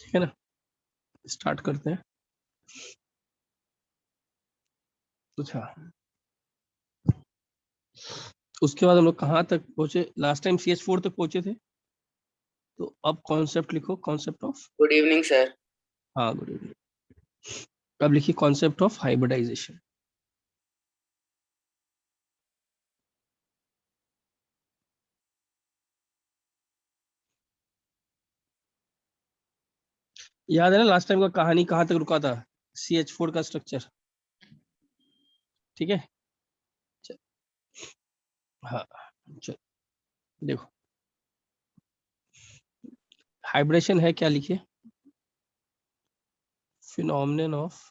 ठीक है ना, स्टार्ट करते हैं। अच्छा, उसके बाद हम लोग कहाँ तक पहुंचे? लास्ट टाइम CH4 तक पहुंचे थे। तो अब कॉन्सेप्ट लिखो, concept of. Good evening sir. हाँ, गुड इवनिंग। अब लिखिए कॉन्सेप्ट ऑफ हाइब्रिडाइजेशन। याद है ना लास्ट टाइम का कहानी कहाँ तक रुका था? CH4 का स्ट्रक्चर। ठीक है, चल, हाँ, चल देखो, हाइब्रिडेशन है क्या, लिखिए फिनोमेनन ऑफ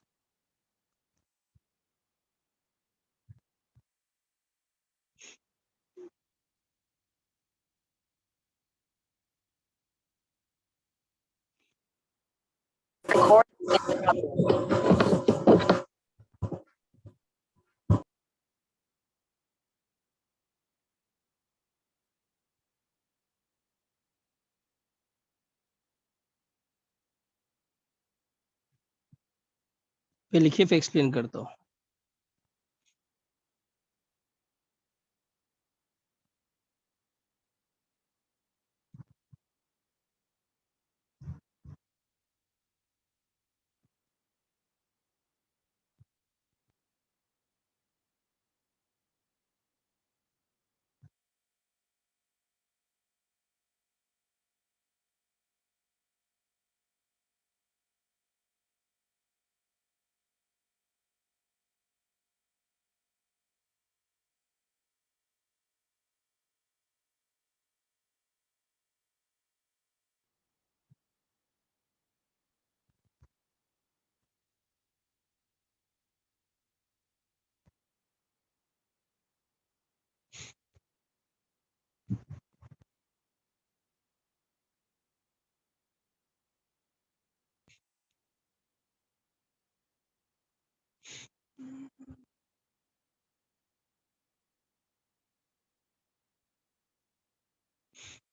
फिर लिखिए, फिर एक्सप्लेन करता हूँ।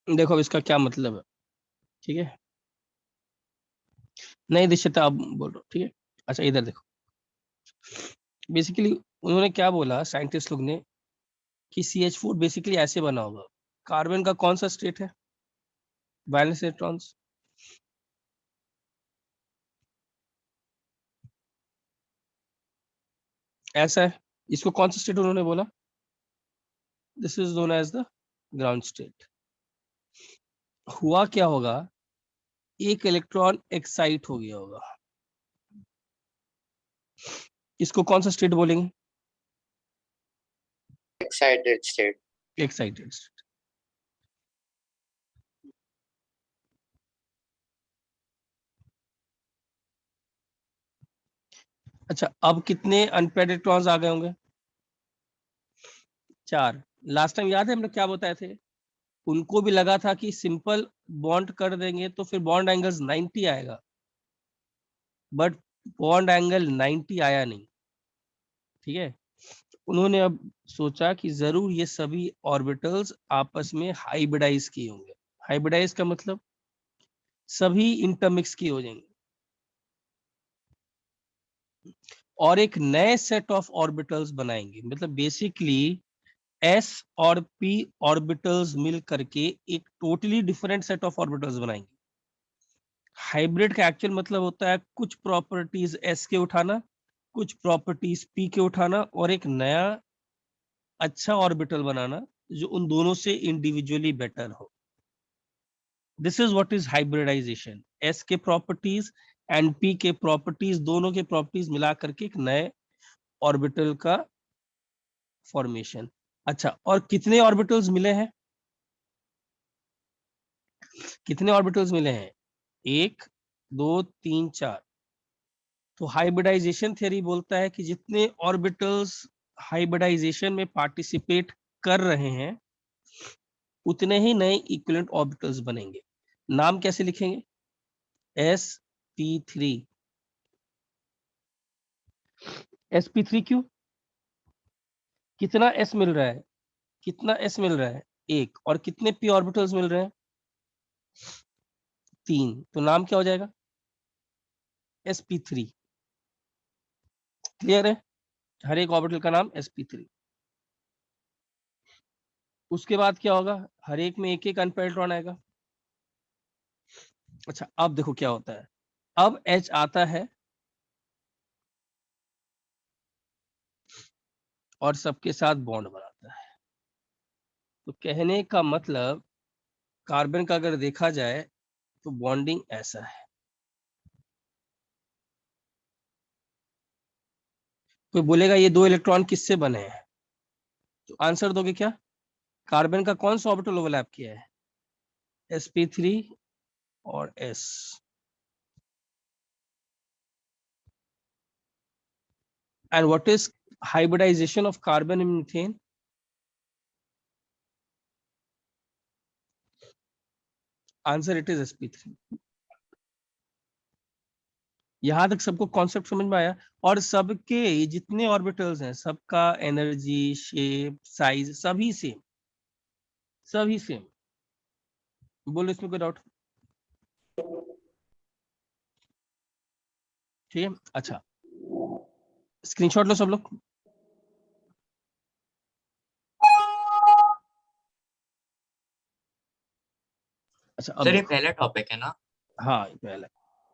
देखो अब इसका क्या मतलब है, ठीक है? नहीं दिश्यता आप बोल रहे हो, ठीक है। अच्छा इधर देखो, बेसिकली उन्होंने क्या बोला साइंटिस्ट लोग ने कि CH4 बेसिकली ऐसे बना होगा। कार्बन का कौन सा स्टेट है? Valence electrons. ऐसा है, इसको कौन सा स्टेट उन्होंने बोला? This is known as the ground state. हुआ क्या होगा, एक इलेक्ट्रॉन एक्साइट हो गया होगा, इसको कौन सा स्टेट बोलेंगे? Excited state. Excited state. अच्छा, अब कितने अनपेयर्ड इलेक्ट्रॉन्स आ गए होंगे? 4। लास्ट टाइम याद है हम लोग क्या बताए थे? उनको भी लगा था कि सिंपल बॉन्ड कर देंगे तो फिर बॉन्ड एंगल्स 90 आएगा, बट बॉन्ड एंगल 90 आया नहीं। ठीक है, उन्होंने अब सोचा कि जरूर ये सभी ऑर्बिटल्स आपस में हाइब्रिडाइज किए होंगे। हाइब्रिडाइज का मतलब सभी इंटरमिक्स किए हो जाएंगे और एक नए सेट ऑफ ऑर्बिटल्स बनाएंगे। मतलब बेसिकली S और P ऑर्बिटल्स मिल करके एक totally different set of orbitals बनाएंगे। हाइब्रिड का एक्चुअल मतलब होता है कुछ प्रॉपर्टीज S के उठाना, कुछ प्रॉपर्टीज P के उठाना और एक नया अच्छा ऑर्बिटल बनाना जो उन दोनों से इंडिविजुअली बेटर हो। This is what is hybridization. S के प्रॉपर्टीज एंड P के प्रॉपर्टीज, दोनों के प्रॉपर्टीज मिला करके एक नए ऑर्बिटल का फॉर्मेशन। अच्छा, और कितने ऑर्बिटल्स मिले हैं? कितने ऑर्बिटल्स मिले हैं? 1 2 3 4। तो हाइब्रिडाइजेशन थ्योरी बोलता है कि जितने ऑर्बिटल्स हाइब्रिडाइजेशन में पार्टिसिपेट कर रहे हैं उतने ही नए इक्विवेलेंट ऑर्बिटल्स बनेंगे। नाम कैसे लिखेंगे? sp3। sp3 क्यों? कितना s मिल रहा है? कितना s मिल रहा है? 1। और कितने p ऑर्बिटल्स मिल रहे हैं? 3। तो नाम क्या हो जाएगा? sp3। क्लियर है? हर एक ऑर्बिटल का नाम sp3। उसके बाद क्या होगा, हर एक में एक एक अनपेयर इलेक्ट्रॉन आएगा। अच्छा, अब देखो क्या होता है, अब H आता है और सबके साथ बॉन्ड बनाता है। तो कहने का मतलब कार्बन का अगर देखा जाए तो बॉन्डिंग ऐसा है। कोई बोलेगा ये दो इलेक्ट्रॉन किससे बने हैं, तो आंसर दोगे क्या, कार्बन का कौन सा ऑर्बिटल ओवरलैप किया है, sp3 और s। And what is hybridization of carbon in methane? Answer, it is sp3। यहां तक सबको कॉन्सेप्ट समझ में आया? और सबके जितने ऑर्बिटल्स हैं सबका एनर्जी, शेप, साइज सभी सेम, सभी सेम। बोलो इसमें कोई डाउट? ठीक है, अच्छा स्क्रीनशॉट लो सब लोग। अच्छा अब सर ये देखो, पहला टॉपिक है ना? हाँ ये पहला,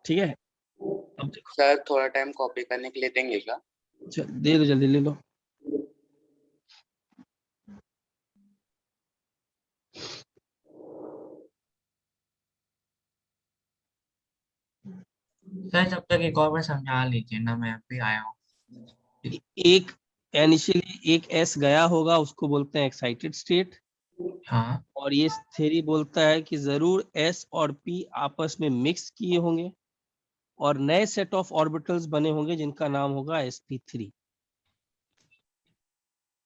ठीक है। अब देखो, सर थोड़ा टाइम कॉपी करने के लिए देंगे क्या? दे दो, जल्दी ले लो। सर जब तक एक और बार समझा लीजिए ना, मैं अभी आया हूँ। एक इनिशियली एक एस गया होगा, उसको बोलते हैं एक्साइटेड स्टेट। हाँ और ये थ्योरी बोलता है कि जरूर एस और पी आपस में मिक्स किए होंगे और नए सेट ऑफ ऑर्बिटल्स बने होंगे जिनका नाम होगा sp3।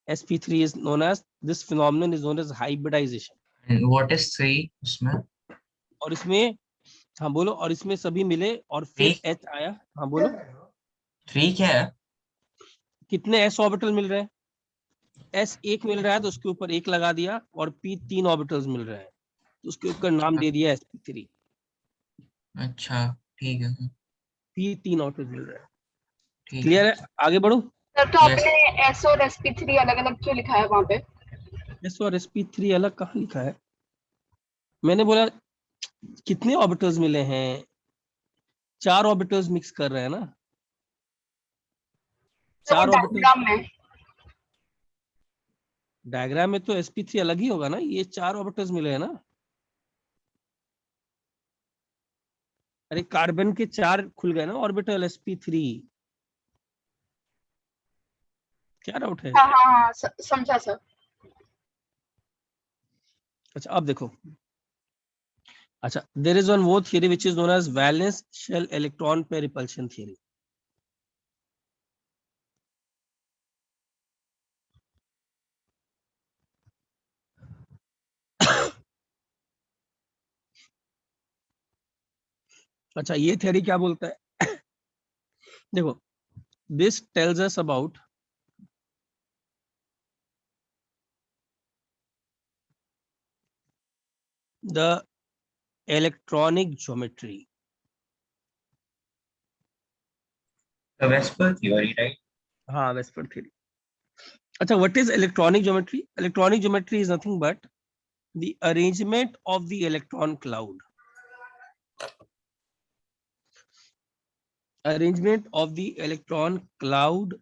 sp3 is known as, this phenomenon is known as hybridization। What is 3 उसमें? और इसमें, हाँ बोलो, और इसमें सभी मिले और फिर 3 H आया। हाँ बोलो, 3 क्या है? कितने s ऑर्बिटल मिल रहे हैं, s एक मिल रहा है तो उसके ऊपर एक लगा दिया, और p तीन ऑर्बिटल्स मिल रहे हैं तो उसके ऊपर नाम दे दिया sp3। अच्छा ठीक है सर, p तीन ऑर्बिटल्स मिल रहे हैं। ठीक क्लियर है। है? आगे बढ़ो। सर तो यस आपने एस और sp3 अलग अलग क्यों लिखा है वहां पे? s और sp3 अलग कहाँ लिखा है? मैंने बोला कितने ऑर्बिटल्स मिले हैं, चार ऑर्बिटल्स मिक्स कर रहे हैं ना, तो वो चार ऑर्बिटल। डायग्राम में। डायग्राम में तो sp3 अलग ही होगा ना, ये चार ऑर्बिटल्स मिले हैं ना। अरे कार्बन के चार खुल गए ना ऑर्बिटल sp3, क्या डाउट है? हाँ हाँ हाँ, समझा सर। अच्छा अब देखो, अच्छा देयर इज वन वो theory which is known as valence shell electron pair repulsion theory. अच्छा ये थियरी क्या बोलता है? देखो, this tells us about the electronic geometry. VSEPR theory right? हाँ वेस्पर थियरी। अच्छा what is electronic geometry? Electronic geometry is nothing but the arrangement of the electron cloud, arrangement of the electron cloud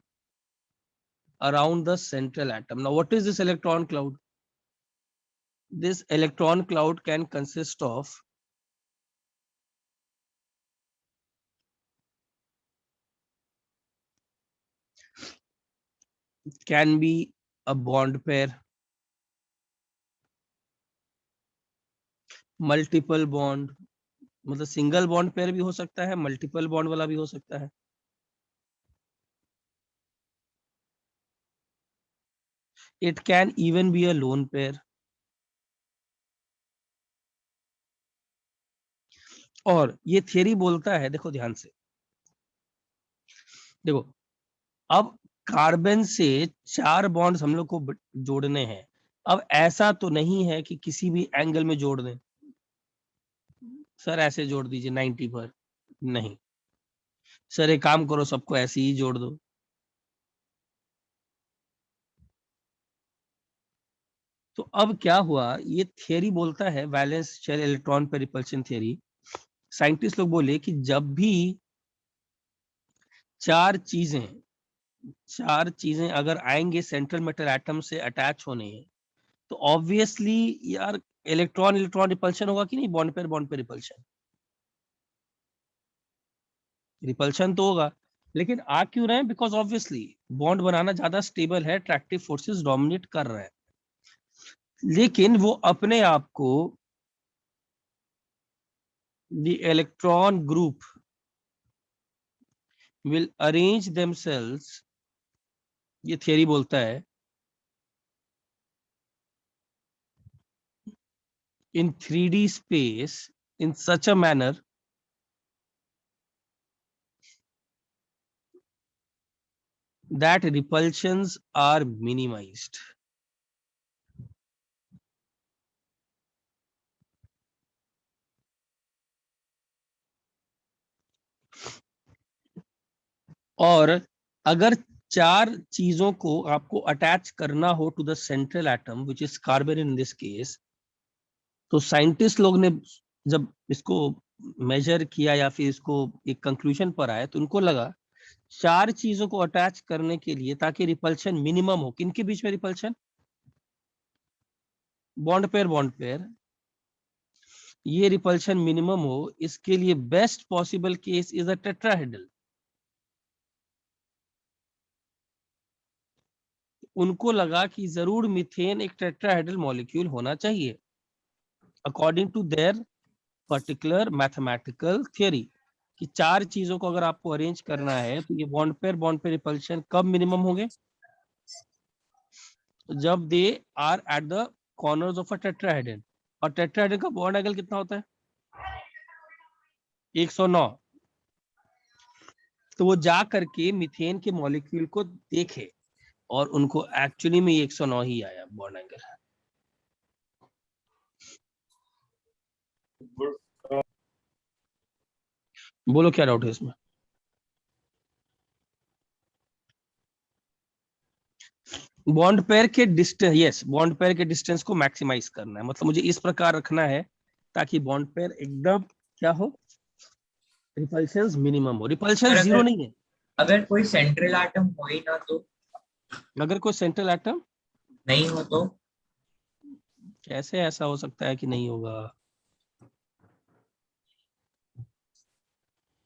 around the central atom. Now what is this electron cloud? This electron cloud can consist of can be a bond pair, multiple bond, मतलब single bond pair भी हो सकता है, multiple bond वाला भी हो सकता है। It can even be a lone pair। और ये थियरी बोलता है, देखो ध्यान से, देखो अब कार्बन से चार बॉन्ड्स हम लोग को जोड़ने हैं। अब ऐसा तो नहीं है कि किसी भी एंगल में जोड़ दें, सर ऐसे जोड़ दीजिए 90 पर, नहीं। सर एक काम करो, सबको ऐसे ही जोड़ दो। तो अब क्या हुआ, ये थियरी बोलता है वैलेंस शेल इलेक्ट्रॉन पे रिपल्शन थियरी। साइंटिस्ट लोग बोले कि जब भी चार चीजें अगर आएंगे सेंट्रल मेटल एटम से अटैच होने, तो ऑब्वियसली यार इलेक्ट्रॉन इलेक्ट्रॉन रिपल्शन होगा कि नहीं, बॉन्ड पे रिपल्शन, रिपल्शन तो होगा। लेकिन आ क्यों रहे हैं? बिकॉज ऑब्वियसली बॉन्ड बनाना ज्यादा स्टेबल है, अट्रैक्टिव फोर्सेस डोमिनेट कर रहे हैं। लेकिन वो अपने आप को the electron group will arrange themselves, ये थियरी बोलता है, in 3D space in such a manner that repulsions are minimized. और अगर चार चीजों को आपको अटैच करना हो to the central atom which is carbon in this case, तो साइंटिस्ट लोग ने जब इसको मेजर किया या फिर इसको एक कंक्लूजन पर आए, तो उनको लगा चार चीजों को अटैच करने के लिए ताकि रिपल्शन मिनिमम हो, किनके बीच में रिपल्शन, बॉन्ड पेयर, ये रिपल्शन मिनिमम हो, इसके लिए best possible case is a tetrahedral. उनको लगा कि जरूर मीथेन एक टेट्राहेड्रल मॉलिक्यूल होना चाहिए according to their particular mathematical theory, कि चार चीजों को अगर आपको अरेंज करना है तो ये बॉन्ड पे रिपल्शन कब मिनिमम होंगे, जब they are at the corners of a tetrahedral. और टेट्राहेड्रल का बॉन्ड एंगल कितना होता है, 109। तो वो जा करके मीथेन के मॉलिक्यूल को देखे और उनको एक्चुअली में 109 ही आया बॉन्ड एंगल। बोलो क्या डाउट है इसमें? बॉन्ड पेयर के डिस्टेंस, यस, बॉन्ड पेयर के डिस्टेंस को मैक्सिमाइज करना है, मतलब मुझे इस प्रकार रखना है ताकि बॉन्ड पेयर एकदम क्या हो, रिपल्शन मिनिमम हो। रिपल्शन और जीरो नहीं है। अगर कोई सेंट्रल एटम हो ही ना तो, अगर कोई सेंट्रल एटम नहीं हो तो कैसे ऐसा हो सकता है कि नहीं होगा?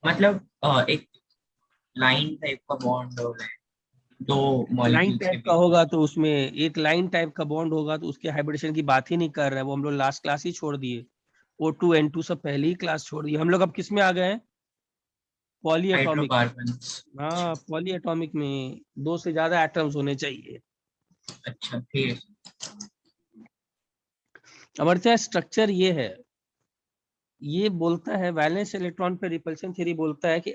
मतलब एक लाइन टाइप का बॉन्ड हो रहा है दो लाइन मॉलिक्यूल्स के टाइप का बीच में। होगा तो उसमें एक लाइन टाइप का बॉन्ड होगा तो उसके हाइब्रिडेशन की बात ही नहीं कर रहे हैं, वो हम लोग लास्ट क्लास ही छोड़ दिए। O2 N2 सब पहले ही क्लास छोड़ दिए, हम लोग अब किस में आ गए हैं, पॉली एटॉमिक। हाइड्रोकार्बन्स। हाँ, पॉली एटॉमिक में दो से ज्यादा एटम्स होने चाहिए। अच्छा ठीक है। अमर्त्य स्ट्रक्चर ये है, ये बोलता है वैलेंस इलेक्ट्रॉन पे रिपल्शन थ्योरी बोलता है कि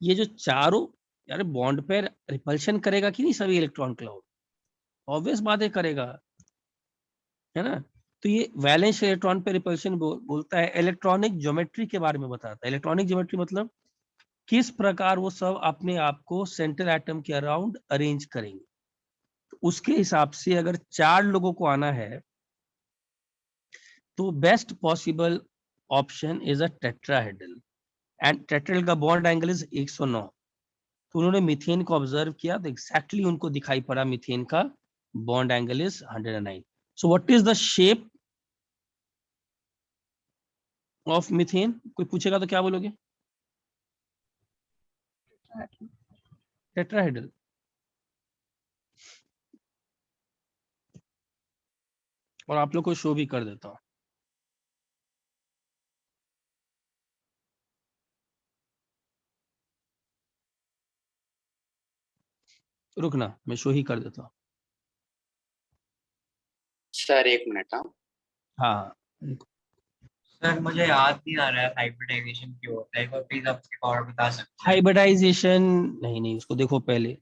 ये जो चारों यार बॉन्ड पे रिपल्शन करेगा कि नहीं सभी इलेक्ट्रॉन क्लाउड, ऑब्वियस बात है करेगा, है ना। तो ये वैलेंस इलेक्ट्रॉन पे रिपल्शन बोलता है, इलेक्ट्रॉनिक ज्योमेट्री के बारे में बताता है। इलेक्ट्रॉनिक ज्योमेट्री मतलब किस प्रकार वो सब अपने आप को सेंट्रल एटम के अराउंड अरेंज करेंगे। तो उसके हिसाब से अगर चार लोगों को आना है तो best possible option is a tetrahedral, and tetrahedral का बॉन्ड एंगल इज 109। तो उन्होंने मीथेन को ऑब्जर्व किया तो एग्जैक्टली उनको दिखाई पड़ा मीथेन का bond angle is 109। So what is the shape of methane, कोई पूछेगा तो क्या बोलोगे? टेट्राहेड्रल। और आप लोग को शो भी कर देता हूं, रुकना मैं शो ही कर देता हूँ। सर एक मिनट। हाँ हाँ, सर मुझे याद नहीं आ रहा है हाइब्रिडाइजेशन क्यों होता है, एक बार प्लीज आप एक और बता सकते हैं? हाइब्रिडाइजेशन नहीं, उसको देखो पहले,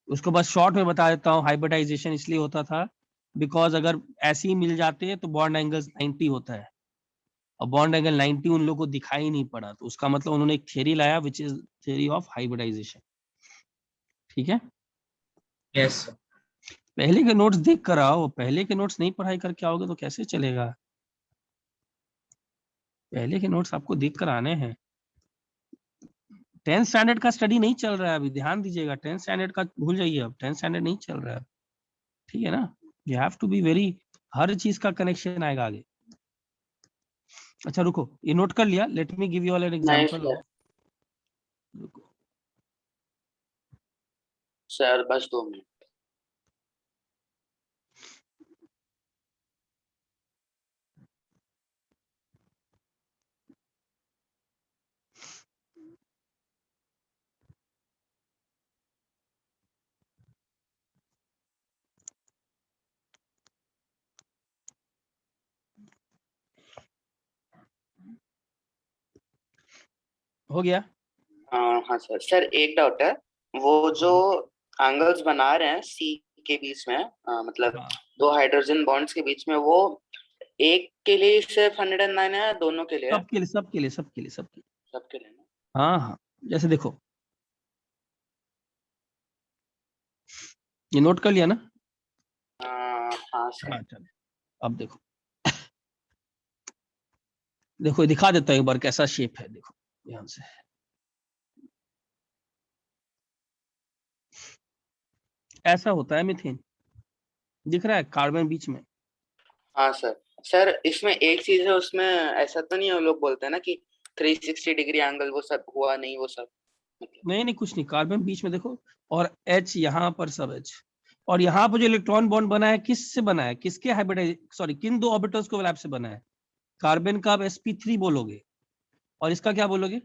उसको बस शॉर्ट में बता देता हूँ। हाइब्रिडाइजेशन इसलिए होता था बिकॉज अगर ऐसे ही मिल जाते तो बॉन्ड एंगल 90 होता है, और बॉन्ड एंगल 90 उन लोगों को दिखाई नहीं पड़ा, तो उसका मतलब उन्होंने एक थ्योरी लाया which is theory of hybridization. ठीक है, यस सर। पहले के नोट्स देख कर आओ, पहले के नोट्स नहीं पढ़ाई करके आओगे तो कैसे चलेगा? पहले के नोट्स आपको देख कर आने हैं। 10th स्टैंडर्ड का स्टडी नहीं चल रहा है अभी, ध्यान दीजिएगा। 10th स्टैंडर्ड का भूल जाइए, अब 10th स्टैंडर्ड नहीं चल रहा है, ठीक है ना? You have to be very, हर चीज का कनेक्शन आएगा आगे। अच्छा रुको, ये नोट कर लिया, let me give you all an नहीं एग्जांपल सर, ऑफ, रुको सर बस 2 मिनट। हो गया। हाँ सर, सर एक डाउट है। वो जो एंगल्स बना रहे हैं सी के बीच में, मतलब हाँ, 2 हाइड्रोजन बॉन्ड्स के बीच में, वो एक के लिए सिर्फ 109 है, दोनों के लिए है? सबके लिए, सबके लिए, सबके लिए, सबके लिए। सबके लिए ना? हाँ हाँ, जैसे देखो, ये नोट कर लिया ना? हाँ सर। हाँ चलो, अब देखो, देखो ये दिखा देता हूँ एक बार कैसा शेप है, देखो ध्यान से। ऐसा होता है मीथेन, दिख रहा है कार्बन बीच में। हाँ सर। सर इसमें एक चीज है, उसमें ऐसा तो नहीं है, लोग बोलते हैं ना कि 360 डिग्री एंगल, वो सब हुआ नहीं, वो सब मतलब। नहीं नहीं, कुछ नहीं, कार्बन बीच में देखो, और H यहाँ पर, सब H, और यहाँ पर जो इलेक्ट्रॉन बॉन्ड बना है किससे बना है, किसके हाइब्रिडाइज, सॉरी किन दो ऑर्बिटल्स को ओवरलैप से बना है? कार्बन का आप sp3 बोलोगे, और इसका क्या बोलोगे?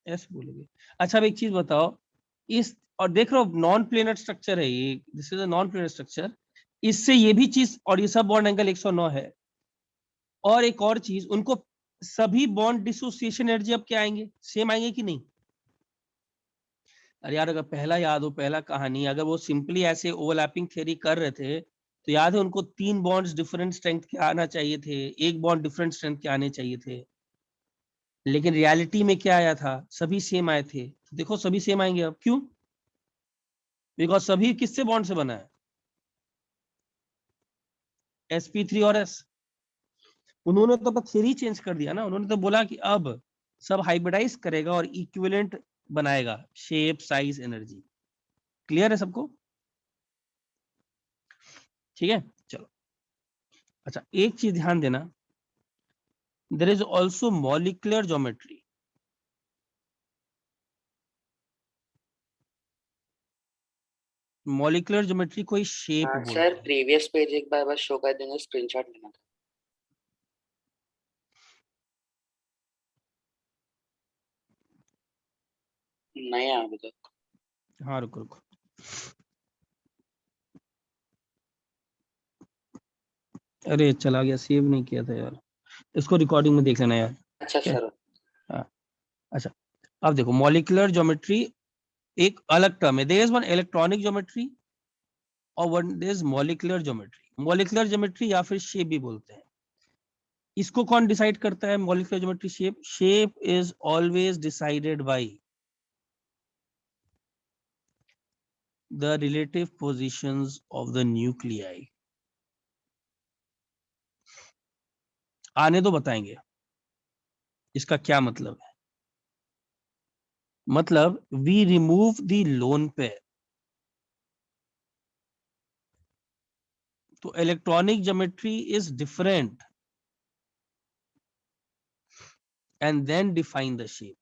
S बोलोगे। अच्छा अब एक चीज बताओ, इस, और देख रहे हो नॉन प्लेनर स्ट्रक्चर है ये, this is a non planar structure, इससे ये भी चीज, और ये सब बॉन्ड एंगल 109 है। और एक और चीज, उनको सभी बॉन्ड डिसोसिएशन एनर्जी अब क्या आएंगे, सेम आएंगे कि नहीं? अरे यार, अगर पहला याद हो, पहला कहानी, अगर वो सिंपली ऐसे ओवरलैपिंग थ्योरी कर रहे थे, तो याद है उनको 3 बॉन्ड्स डिफरेंट स्ट्रेंथ के आना चाहिए थे, एक बॉन्ड डिफरेंट स्ट्रेंथ के आने चाहिए थे, लेकिन रियलिटी में क्या आया था, सभी सेम आए थे। तो देखो सभी सेम आएंगे अब, क्यों? बिकॉज सभी किससे बॉन्ड से बना है? sp3 और s। उन्होंने तो बस थ्योरी चेंज कर दिया ना, उन्होंने तो बोला कि अब सब हाइब्रिडाइज करेगा और इक्विवेलेंट बनाएगा, शेप साइज एनर्जी। क्लियर है सबको? ठीक है, चलो। अच्छा एक चीज ध्यान देना, there is also molecular geometry. Molecular geometry कोई शेप हाँ सर, बोलते हैं। प्रीवियस पेज एक बार बस शो कर देंगे, स्क्रीनशॉट लेना था। नहीं है अभी तक। हाँ रुको रुको, अरे चला गया, सेव नहीं किया था यार, इसको रिकॉर्डिंग में देख लेना यार। अच्छा ठीक है, सर। हाँ। अच्छा अब देखो, मॉलिक्यूलर ज्योमेट्री एक अलग टर्म है, there is one electronic geometry और one there is molecular geometry. Molecular geometry या फिर शेप भी बोलते हैं। इसको कौन डिसाइड करता है molecular geometry shape? Shape is always decided by the relative positions of the nuclei. आने दो बताएंगे इसका क्या मतलब है। मतलब we remove the lone pair, तो electronic geometry is different and then define the shape.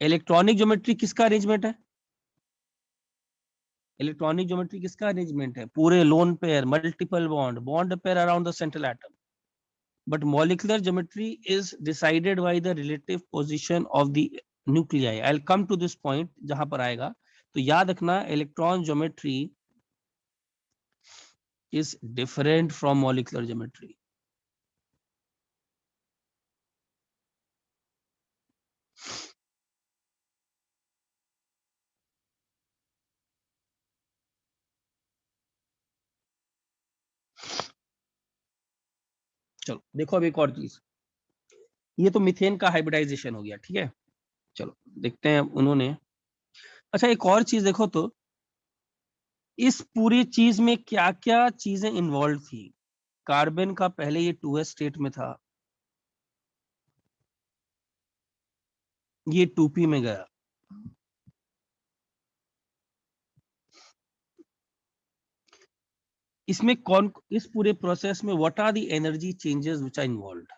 Electronic geometry किसका अरेंजमेंट है? इलेक्ट्रॉनिक ज्योमेट्री किसका अरेंजमेंट है? पूरे lone pair, multiple bond, bond pair around the central atom. But molecular geometry is decided by the relative position of the nuclei. I will come to this point जहां पर आएगा, तो याद रखना electron geometry is different from molecular geometry. चलो देखो अब एक और चीज, ये तो मीथेन का हाइब्रिडाइजेशन हो गया, ठीक है। चलो देखते हैं उन्होंने। अच्छा एक और चीज देखो तो, इस पूरी चीज में क्या क्या चीजें इन्वॉल्व थी। कार्बन का पहले ये 2s स्टेट में था, ये 2p में गया, इसमें कौन, इस पूरे प्रोसेस में what are the energy changes which are involved.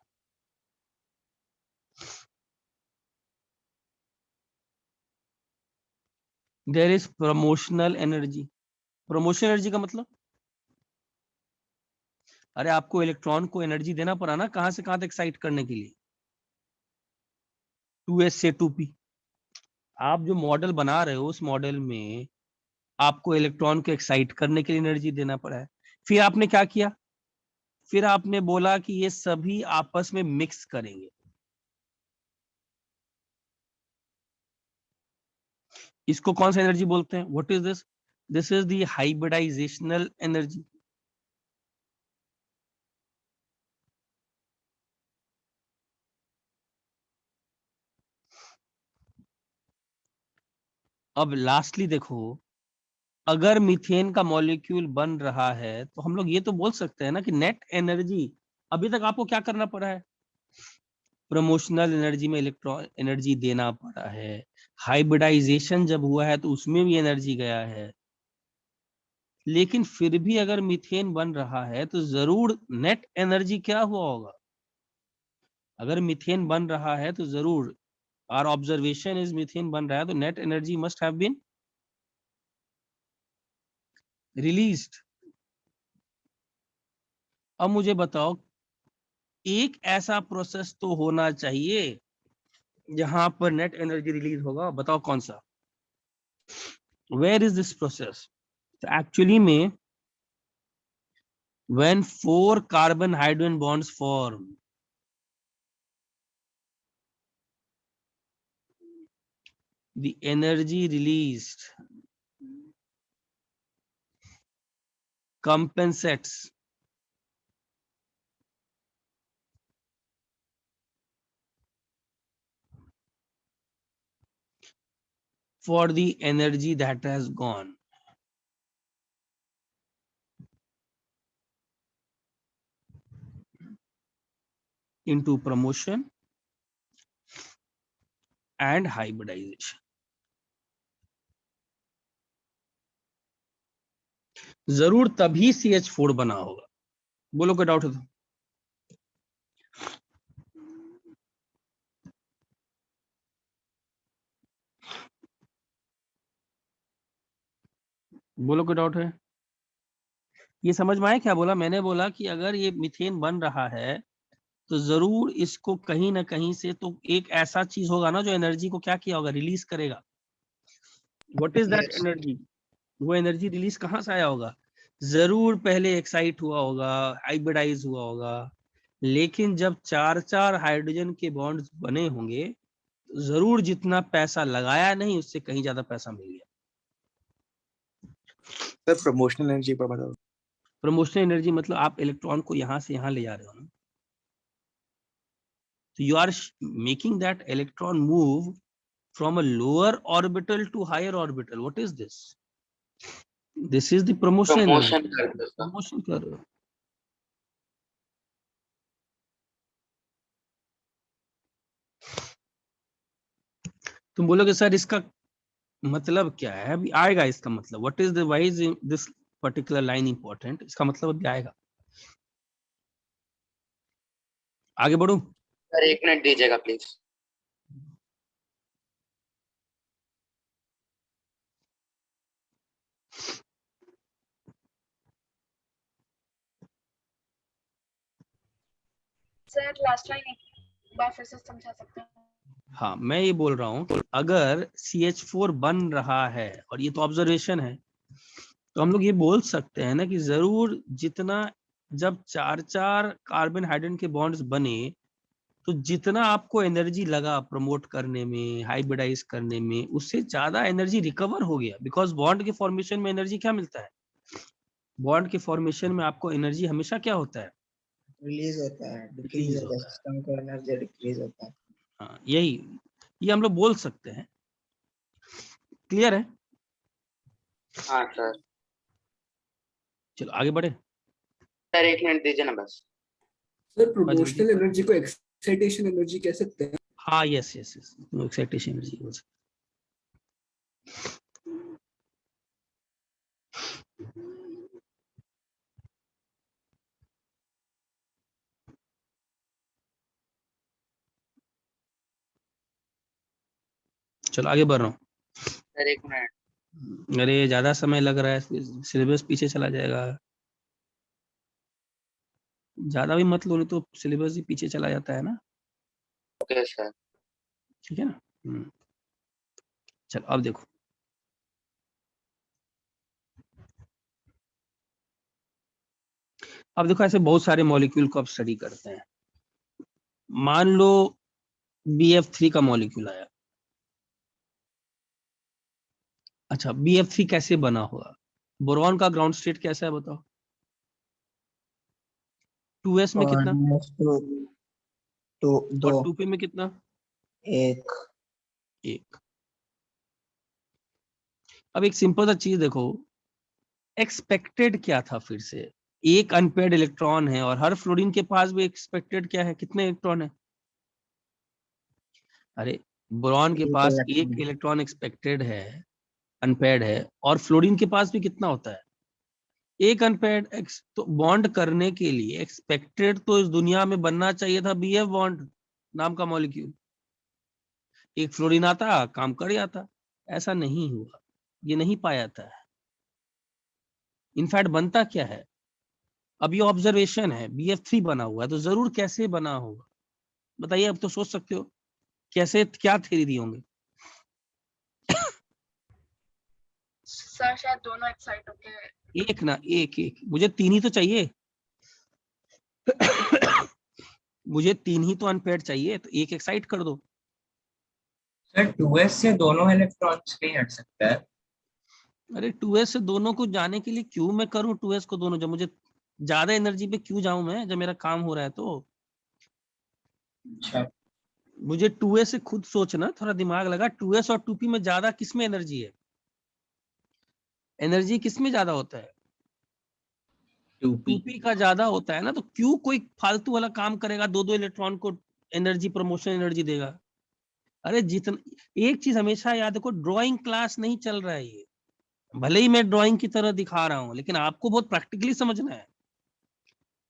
There is promotional energy. Promotional energy का मतलब, अरे आपको इलेक्ट्रॉन को एनर्जी देना पड़ा ना, कहां से कहां तक एक्साइट करने के लिए, 2s से 2p। आप जो मॉडल बना रहे हो उस मॉडल में आपको इलेक्ट्रॉन को एक्साइट करने के लिए एनर्जी देना पड़ा है। फिर आपने क्या किया, फिर आपने बोला कि ये सभी आपस में मिक्स करेंगे। इसको कौन सा एनर्जी बोलते हैं, what is this, this is the hybridizational energy. अब लास्टली देखो, अगर मीथेन का मॉलिक्यूल बन रहा है तो हम लोग ये तो बोल सकते हैं ना कि नेट एनर्जी, अभी तक आपको क्या करना पड़ा है, प्रमोशनल एनर्जी में इलेक्ट्रॉन एनर्जी देना पड़ा है, हाइब्रिडाइजेशन जब हुआ है तो उसमें भी एनर्जी गया है, लेकिन फिर भी अगर मीथेन बन रहा है तो जरूर नेट एनर्जी क्या हुआ होगा। अगर मीथेन बन रहा है तो जरूर, आवर ऑब्जर्वेशन इज मीथेन बन रहा है तो net energy must have been released. अब मुझे बताओ, एक ऐसा प्रोसेस तो होना चाहिए जहां पर नेट एनर्जी रिलीज होगा, बताओ कौन सा, वेयर इज दिस प्रोसेस। तो एक्चुअली में when 4 carbon hydrogen bonds form, the energy released compensates for the energy that has gone into promotion and hybridization। जरूर तभी CH4 बना होगा, बोलो कोई डाउट है तो। बोलो कोई डाउट है। ये समझ में आया क्या बोला, मैंने बोला कि अगर ये मीथेन बन रहा है तो जरूर इसको कहीं ना कहीं से तो एक ऐसा चीज होगा ना जो एनर्जी को क्या किया होगा, रिलीज करेगा। व्हाट इज दैट एनर्जी, वो एनर्जी रिलीज कहां से आया होगा, जरूर पहले एक्साइट हुआ होगा, हाइब्रिडाइज हुआ होगा, लेकिन जब 4 हाइड्रोजन के बॉन्ड्स बने होंगे तो जरूर जितना पैसा लगाया नहीं उससे कहीं ज्यादा पैसा मिल गया। सर प्रमोशनल एनर्जी पर बताओ। प्रमोशनल एनर्जी मतलब आप इलेक्ट्रॉन को यहां से यहां ले जा रहे हो ना, तो you are making that electron move from a lower orbital to higher orbital. What is this, this is the promotion energy, promotion करते हो सर। प्रमोशन कर रहे हो। तुम बोलोगे सर इसका मतलब क्या है, अभी आएगा इसका मतलब, what is the why is this particular line important, इसका मतलब अभी आएगा। आगे बढ़ू, सर 1 मिनट दीजिएगा प्लीज। सर लास्ट लाइन एक बार फिर से समझा सकते हैं। हाँ मैं ये बोल रहा हूँ अगर CH4 बन रहा है और ये तो ऑब्जर्वेशन है, तो हम लोग ये बोल सकते हैं ना कि जरूर जितना, जब 4 कार्बन हाइड्रोजन के बॉन्ड्स बने तो जितना आपको एनर्जी लगा प्रमोट करने में, हाइब्रिडाइज करने में, उससे ज्यादा एनर्जी रिकवर हो गया। बिकॉज बॉन्ड के फॉर्मेशन में एनर्जी क्या मिलता है, बॉन्ड के फॉर्मेशन में आपको एनर्जी हमेशा क्या होता है, रिलीज होता है, डिक्रीज Decrease होता है, होता है। सिस्टम का एनर्जी डिक्रीज होता है। हाँ यही, ये हम लोग बोल सकते हैं। क्लियर है? हाँ सर। चलो आगे बढ़े। सर 1 मिनट दीजिए ना बस। सर बस जल्दी। प्रोपोर्शनल एनर्जी को एक्साइटेशन एनर्जी कह सकते हैं। हाँ yes yes yes, excitation energy बोल सकते हैं। चलो आगे बढ़ रहा हूँ। Sir 1 minute. अरे ज्यादा समय लग रहा है, सिलेबस पीछे चला जाएगा। ज्यादा भी मत लो, नहीं तो सिलेबस ही पीछे चला जाता है ना। Okay sir. ठीक है ना। चलो अब देखो, अब देखो ऐसे बहुत सारे मॉलिक्यूल को आप स्टडी करते हैं। मान लो BF3 का मॉलिक्यूल आया। अच्छा BF3 कैसे बना हुआ? बोरॉन का ग्राउंड स्टेट कैसा है बताओ? 2s में कितना तो और 2 2p में कितना? 1 1। अब एक सिंपल सा चीज देखो, एक्सपेक्टेड क्या था फिर से? एक अनपेयर्ड इलेक्ट्रॉन है और हर फ्लोरीन के पास भी एक्सपेक्टेड क्या है, कितने इलेक्ट्रॉन है? अरे बोरॉन के पास एक इलेक्ट्रॉन एक्सपेक्टेड है, अनपेयर्ड है, और फ्लोरीन के पास भी कितना होता है? एक अनपेयर्ड। तो बॉन्ड करने के लिए एक्सपेक्टेड तो इस दुनिया में बनना चाहिए था BF बॉन्ड नाम का मॉलिक्यूल। एक फ्लोरीन आता काम कर जाता, ऐसा नहीं हुआ, ये नहीं पाया था। इनफैक्ट बनता क्या है? अब ये ऑब्जर्वेशन है, BF3 बना हुआ है, तो जरूर कैसे बना होगा बताइए? अब तो सोच सकते हो कैसे, क्या थ्योरी दी होंगे? सर शायद दोनों एक्साइट होके एक ना, एक एक, मुझे 3 ही तो चाहिए। मुझे 3 ही तो अनपेयर्ड चाहिए, तो एक एक्साइट कर दो। सर 2s से दोनों इलेक्ट्रॉन्स नहीं हट सकता है। अरे 2s से दोनों को जाने के लिए क्यों मैं करूं 2s को दोनों, जब मुझे ज्यादा एनर्जी पे क्यों जाऊं मैं, जब मेरा काम हो रहा है तो। अच्छा मुझे 2s से खुद सोचना, थोड़ा दिमाग लगा, 2s और 2p में ज्यादा किसमें एनर्जी है? एनर्जी किसमें ज्यादा होता है? 2p 2p का ज्यादा होता है ना, तो क्यों कोई फालतू वाला काम करेगा, दो दो इलेक्ट्रॉन को एनर्जी, प्रमोशन एनर्जी देगा? अरे जितना, एक चीज हमेशा याद रखो, ड्राइंग क्लास नहीं चल रहा है ये। भले ही मैं ड्राइंग की तरह दिखा रहा हूँ, लेकिन आपको बहुत प्रैक्टिकली समझना है।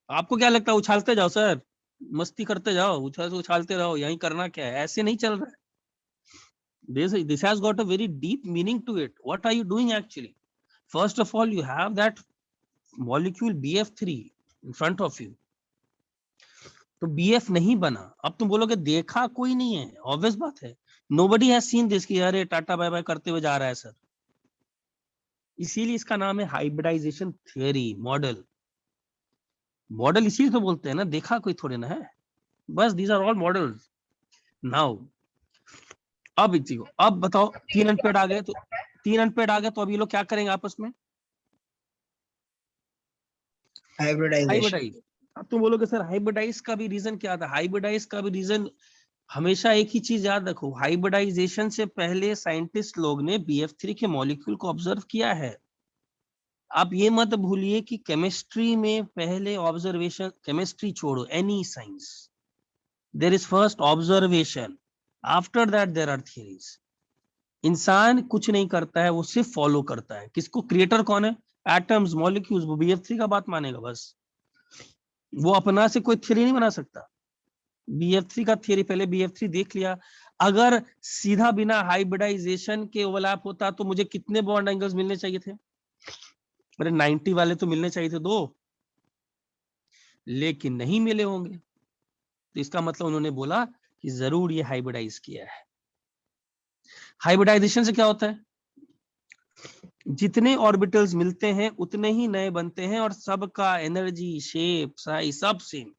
आपको क्या लगता है उछालते जाओ सर, मस्ती करते जाओ, उछालते रहो, यही करना क्या है? ऐसे नहीं चल रहा है। This has got a very deep meaning to it. What are you doing actually? First of all, you have that molecule BF3 in front of you. तो BF नहीं बना। अब तुम बोलोगे देखा कोई नहीं है, ऑब्वियस बात है, nobody has seen this कि अरे टाटा बाय बाय करते हुए जा रहा है सर। इसीलिए इसका नाम है हाइब्रिडाइजेशन थ्योरी, मॉडल। मॉडल इसीलिए तो बोलते हैं ना, देखा कोई थोड़े ना है, बस these are all models. Now अब देखो, अब बताओ 3 अनपेयर्ड आ गए, तो 3 अनपेयर्ड आ गए, तो अब ये लोग क्या करेंगे आपस में? हाइब्रिडाइजेशन। हाइब्रिडाइज। अब तुम बोलोगे सर हाइब्रिडाइज का भी रीजन क्या था? हाइब्रिडाइज का भी रीजन, हमेशा एक ही चीज याद रखो, हाइब्रिडाइजेशन से पहले साइंटिस्ट लोग ने BF3 के मॉलिक्यूल को ऑब्जर्व किया है। आप ये मत भूलिए कि केमिस्ट्री में पहले ऑब्जर्वेशन, केमिस्ट्री छोड़ो, any science, there is first observation, after that there are theories. इंसान कुछ नहीं करता है, वो सिर्फ फॉलो करता है। किसको? क्रिएटर कौन है? Atoms, molecules. वो BF3 का बात मानेगा बस, वो अपना से कोई थ्योरी नहीं बना सकता। BF3 का थ्योरी पहले BF3 देख लिया। अगर सीधा बिना हाइब्रिडाइजेशन के ओवरलैप होता तो मुझे कितने बॉन्ड एंगल्स मिलने चाहिए थे? अरे 90 वाले तो मिलने चाहिए थे, 2, लेकिन नहीं मिले होंगे। तो इसका मतलब उन्होंने बोला कि जरूर ये हाइब्रिडाइज किया है। हाइब्रिडाइजेशन से क्या होता है? जितने ऑर्बिटल्स मिलते हैं उतने ही नए बनते हैं, और सबका एनर्जी, शेप, साइज सब सेम।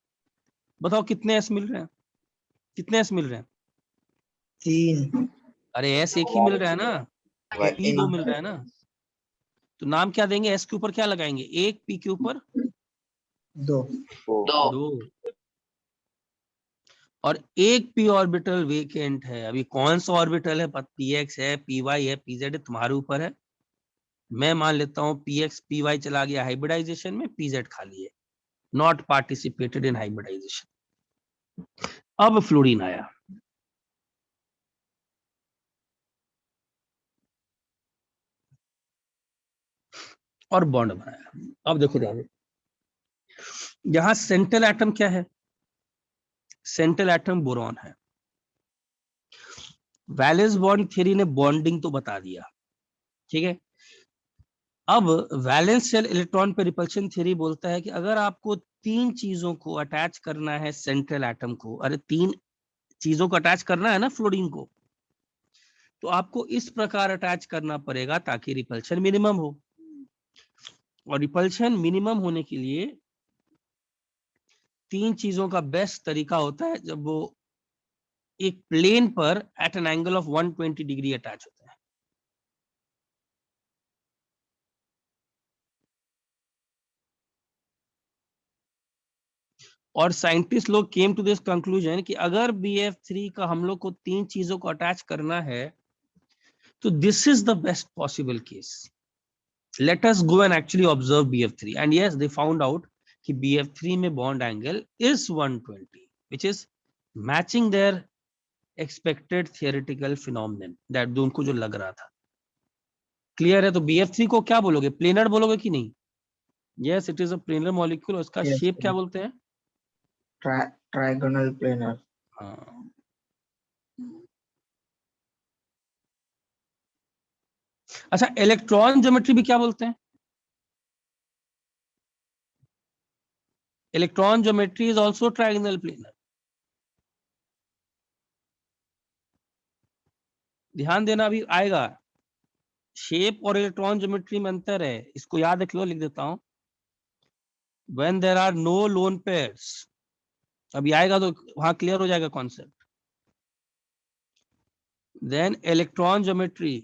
बताओ कितने एस मिल रहे हैं? कितने एस मिल रहे हैं? 3 अरे एस एक ही मिल रहा है ना, पी 2 मिल रहा है ना। तो नाम क्या देंगे? एस के ऊपर क्या लगाएंगे? 1, पी के ऊपर दो। दो। दो। और एक p ऑर्बिटल वेकेंट है। अभी कौन सा ऑर्बिटल है? px है, py है, pz है, तुम्हारे ऊपर है। मैं मान लेता हूं px py चला गया हाइब्रिडाइजेशन में, pz खाली है, नॉट पार्टिसिपेटेड इन हाइब्रिडाइजेशन। अब फ्लोरीन आया, और बॉन्ड बनाया। अब देखो ध्यान, यहां सेंट्रल एटम क्या है? सेंट्रल एटम बोरॉन है। वैलेंस बॉन्ड थ्योरी ने बॉन्डिंग तो बता दिया, ठीक है। अब वैलेंस शेल इलेक्ट्रॉन पे रिपल्शन थ्योरी बोलता है कि अगर आपको तीन चीजों को अटैच करना है सेंट्रल एटम को, अरे तीन चीजों को अटैच करना है ना फ्लोरीन को, तो आपको इस प्रकार अटैच करना पड़ेगा ताकि रिपल्शन मिनिमम हो। और रिपल्शन मिनिमम होने के लिए तीन चीजों का बेस्ट तरीका होता है जब वो एक प्लेन पर at an angle of 120 degree attach होता है। और साइंटिस्ट लोग केम टू दिस कंक्लूजन कि अगर BF3 का हम लोग को तीन चीजों को अटैच करना है तो this is the best possible case. Let us go and actually observe BF3 and yes they found out कि BF3 में bond angle is 120 which is matching their expected theoretical phenomenon that उनको जो लग रहा था। क्लियर है? तो BF3 को क्या बोलोगे? प्लेनर बोलोगे कि नहीं? Yes, it is a planar molecule. उसका Yes, शेप क्या बोलते हैं? trigonal planar. हाँ। अच्छा, इलेक्ट्रॉन ज्योमेट्री भी क्या बोलते हैं? Electron geometry is also triangle planar. ध्यान देना, अभी आएगा। शेप और इलेक्ट्रॉन ज्योमेट्री में अंतर है, इसको याद रख लो, लिख देता हूं। When there are no lone pairs, अभी आएगा तो वहां क्लियर हो जाएगा concept. Then electron geometry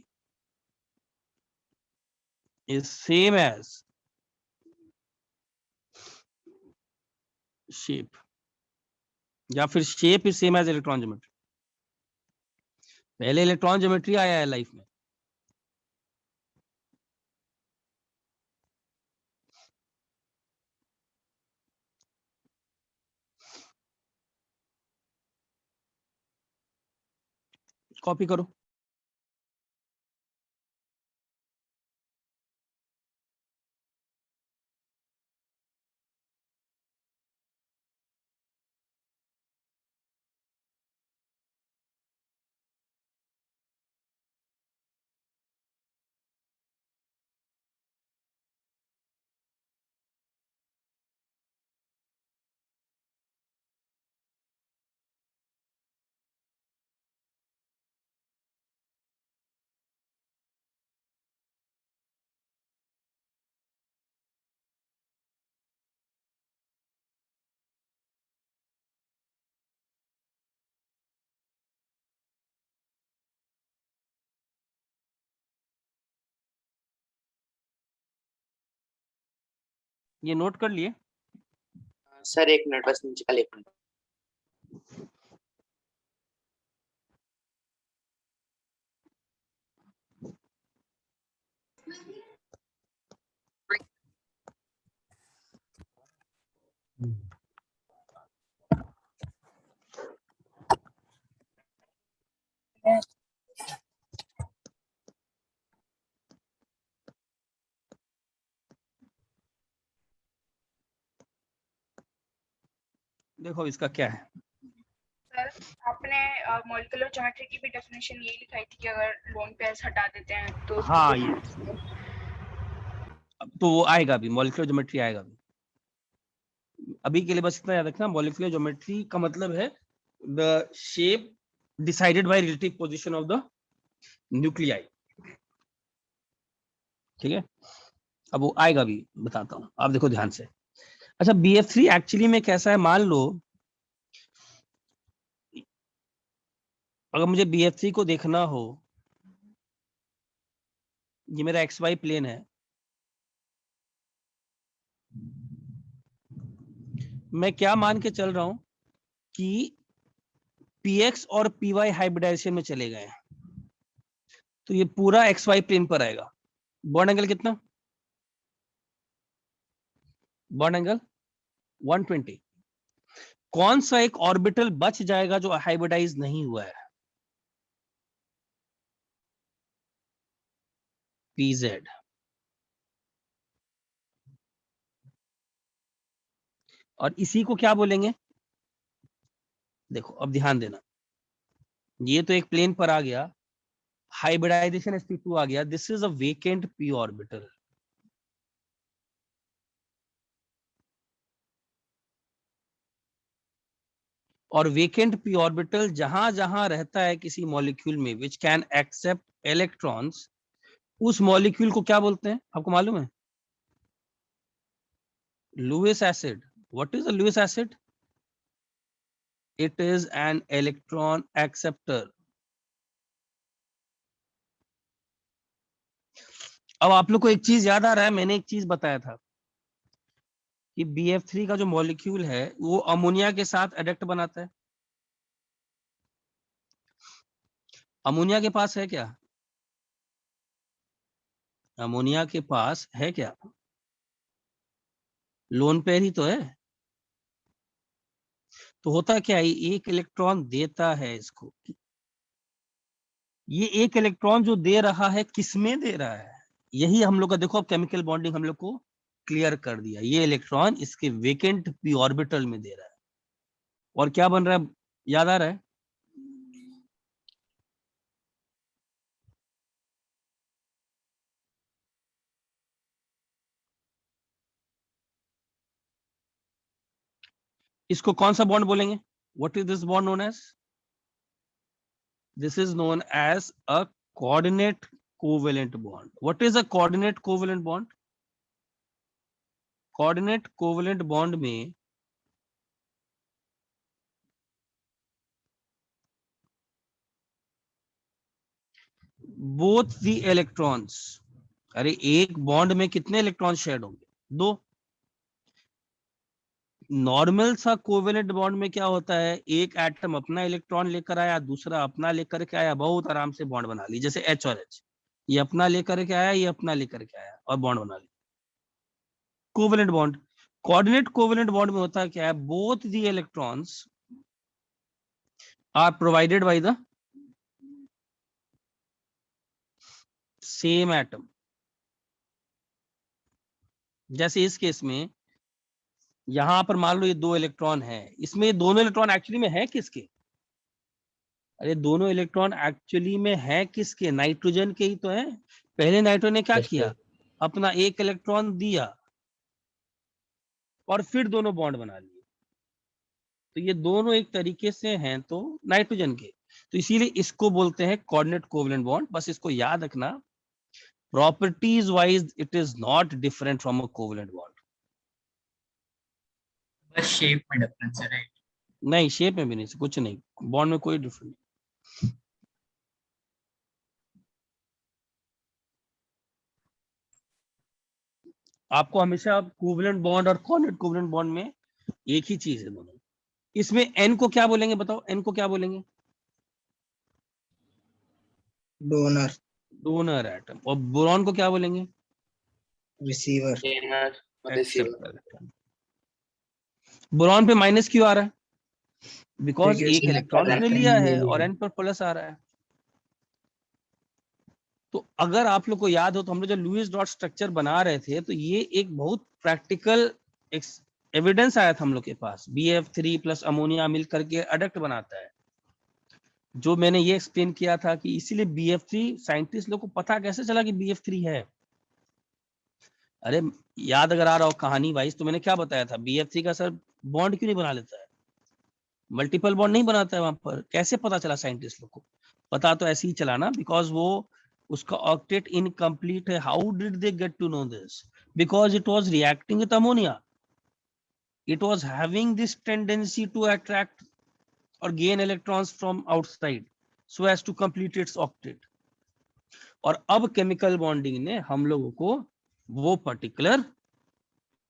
is same as shape, या फिर shape is same as electron geometry. पहले इलेक्ट्रॉन ज्योमेट्री आया है लाइफ में। कॉपी करो। ये नोट कर लिए? सर एक मिनट बस, नीचे का लिख। देखो इसका क्या है। सर आपने मॉलिक्यूलर ज्योमेट्री की भी डेफिनेशन यही लिखाई थी कि अगर लोन पेयर्स हटा देते हैं तो हाँ, ये तो वो आएगा भी, मॉलिक्यूलर ज्योमेट्री आएगा भी। अभी के लिए बस इतना याद रखना, मॉलिक्यूलर ज्योमेट्री का मतलब है the shape decided by relative position of the nuclei. ठीक है, अब वो आएगा भी, बताता हूं, आप देखो ध्यान से। अच्छा, BF3 एक्चुअली में कैसा है? मान लो अगर मुझे BF3 को देखना हो, ये मेरा XY प्लेन है, मैं क्या मान के चल रहा हूं कि px और py हाइब्रिडाइजेशन में चले गए हैं, तो ये पूरा xy प्लेन पर आएगा। बॉन्ड एंगल कितना? Bond angle 120। कौन सा एक ऑर्बिटल बच जाएगा जो हाइब्रिडाइज नहीं हुआ है? pz। और इसी को क्या बोलेंगे? देखो अब ध्यान देना, ये तो एक प्लेन पर आ गया, हाइब्रिडाइजेशन sp2 आ गया, this is a vacant p orbital. और वेकेंट p ऑर्बिटल जहां जहां रहता है किसी मॉलिक्यूल में विच कैन एक्सेप्ट इलेक्ट्रॉन्स, उस मॉलिक्यूल को क्या बोलते हैं आपको मालूम है? Lewis acid. What is a Lewis acid? It is an electron acceptor. अब आप लोग को एक चीज याद आ रहा है, मैंने एक चीज बताया था कि BF3 का जो मॉलिक्यूल है वो अमोनिया के साथ एडक्ट बनाता है। अमोनिया के पास है क्या? अमोनिया के पास है क्या? लोन पेयर ही तो है। तो होता क्या है, एक इलेक्ट्रॉन देता है इसको। ये एक इलेक्ट्रॉन जो दे रहा है किसमें दे रहा है? यही हम लोग का, देखो अब केमिकल बॉन्डिंग हम लोग को क्लियर कर दिया। ये इलेक्ट्रॉन इसके वेकेंट p ऑर्बिटल में दे रहा है, और क्या बन रहा है याद आ रहा है? इसको कौन सा बॉन्ड बोलेंगे? What is this bond known as? This is known as a coordinate covalent bond. What is a coordinate covalent bond? Coordinate covalent bond में बोथ द इलेक्ट्रॉन्स, अरे एक बॉन्ड में कितने इलेक्ट्रॉन शेयर होंगे? 2। नॉर्मल सा covalent bond में क्या होता है, एक एटम अपना इलेक्ट्रॉन लेकर आया, दूसरा अपना लेकर के आया, बहुत आराम से बॉन्ड बना ली। जैसे H और H, ये अपना लेकर के आया, ये अपना लेकर के आया और बॉन्ड बना ली, covalent bond. Coordinate covalent bond में होता है क्या है, both the electrons are provided by the same atom. जैसे इस केस में यहां पर मान लो ये 2 इलेक्ट्रॉन है, इसमें ये दोनों इलेक्ट्रॉन एक्चुअली में है किसके? अरे दोनों इलेक्ट्रॉन एक्चुअली में है किसके? नाइट्रोजन के ही तो है। पहले नाइट्रोजन ने क्या किया, अपना एक इलेक्ट्रॉन दिया और फिर दोनों बॉन्ड बना लिए। तो ये दोनों एक तरीके से हैं तो नाइट्रोजन के, तो इसीलिए इसको बोलते हैं कोऑर्डिनेट कोवेलेंट बॉन्ड। बस इसको याद रखना, properties wise it is not different from a covalent bond. बस शेप में डिफरेंस है, राइट? नहीं, शेप में भी नहीं, कुछ नहीं, बॉन्ड में कोई डिफरेंस। आपको हमेशा कोवेलेंट बॉन्ड और कोऑर्डिनेट कोवेलेंट बॉन्ड में एक ही चीज है दोनों। इसमें n को क्या बोलेंगे बताओ, n को क्या बोलेंगे? Donor, donor atom. और बोरॉन को क्या बोलेंगे? रिसीवर, गेनर और रिसीवर। Acceptor atom. बोरॉन पे माइनस क्यों आ रहा है? बिकॉज एक इलेक्ट्रॉन उसने लिया है और n पर प्लस आ रहा है। तो अगर आप लोग को याद हो तो हम लोग जब लुईस डॉट स्ट्रक्चर बना रहे थे तो ये एक बहुत प्रैक्टिकल एविडेंस आया था हम लोग के पास। BF3 प्लस अमोनिया मिल करके अडक्ट बनाता है, जो मैंने ये एक्सप्लेन किया था कि इसीलिए BF3 साइंटिस्ट लोग को पता कैसे चला कि BF3 है। अरे याद अगर आ रहा हो कहानी वाइज, तो मैंने क्या बताया था, BF3 का सर बॉन्ड क्यों नहीं बना लेता है, मल्टीपल बॉन्ड नहीं बनाता है वहां पर। कैसे पता चला साइंटिस्ट लोग को? पता तो ऐसे ही चला ना, बिकॉज वो उसका ऑक्टेट इनकम्प्लीट है। How did they get to know this? Because it was reacting with ammonia, it was having this tendency to attract or gain electrons from outside so as to complete its octet। और अब chemical bonding ने हम लोगों को वो particular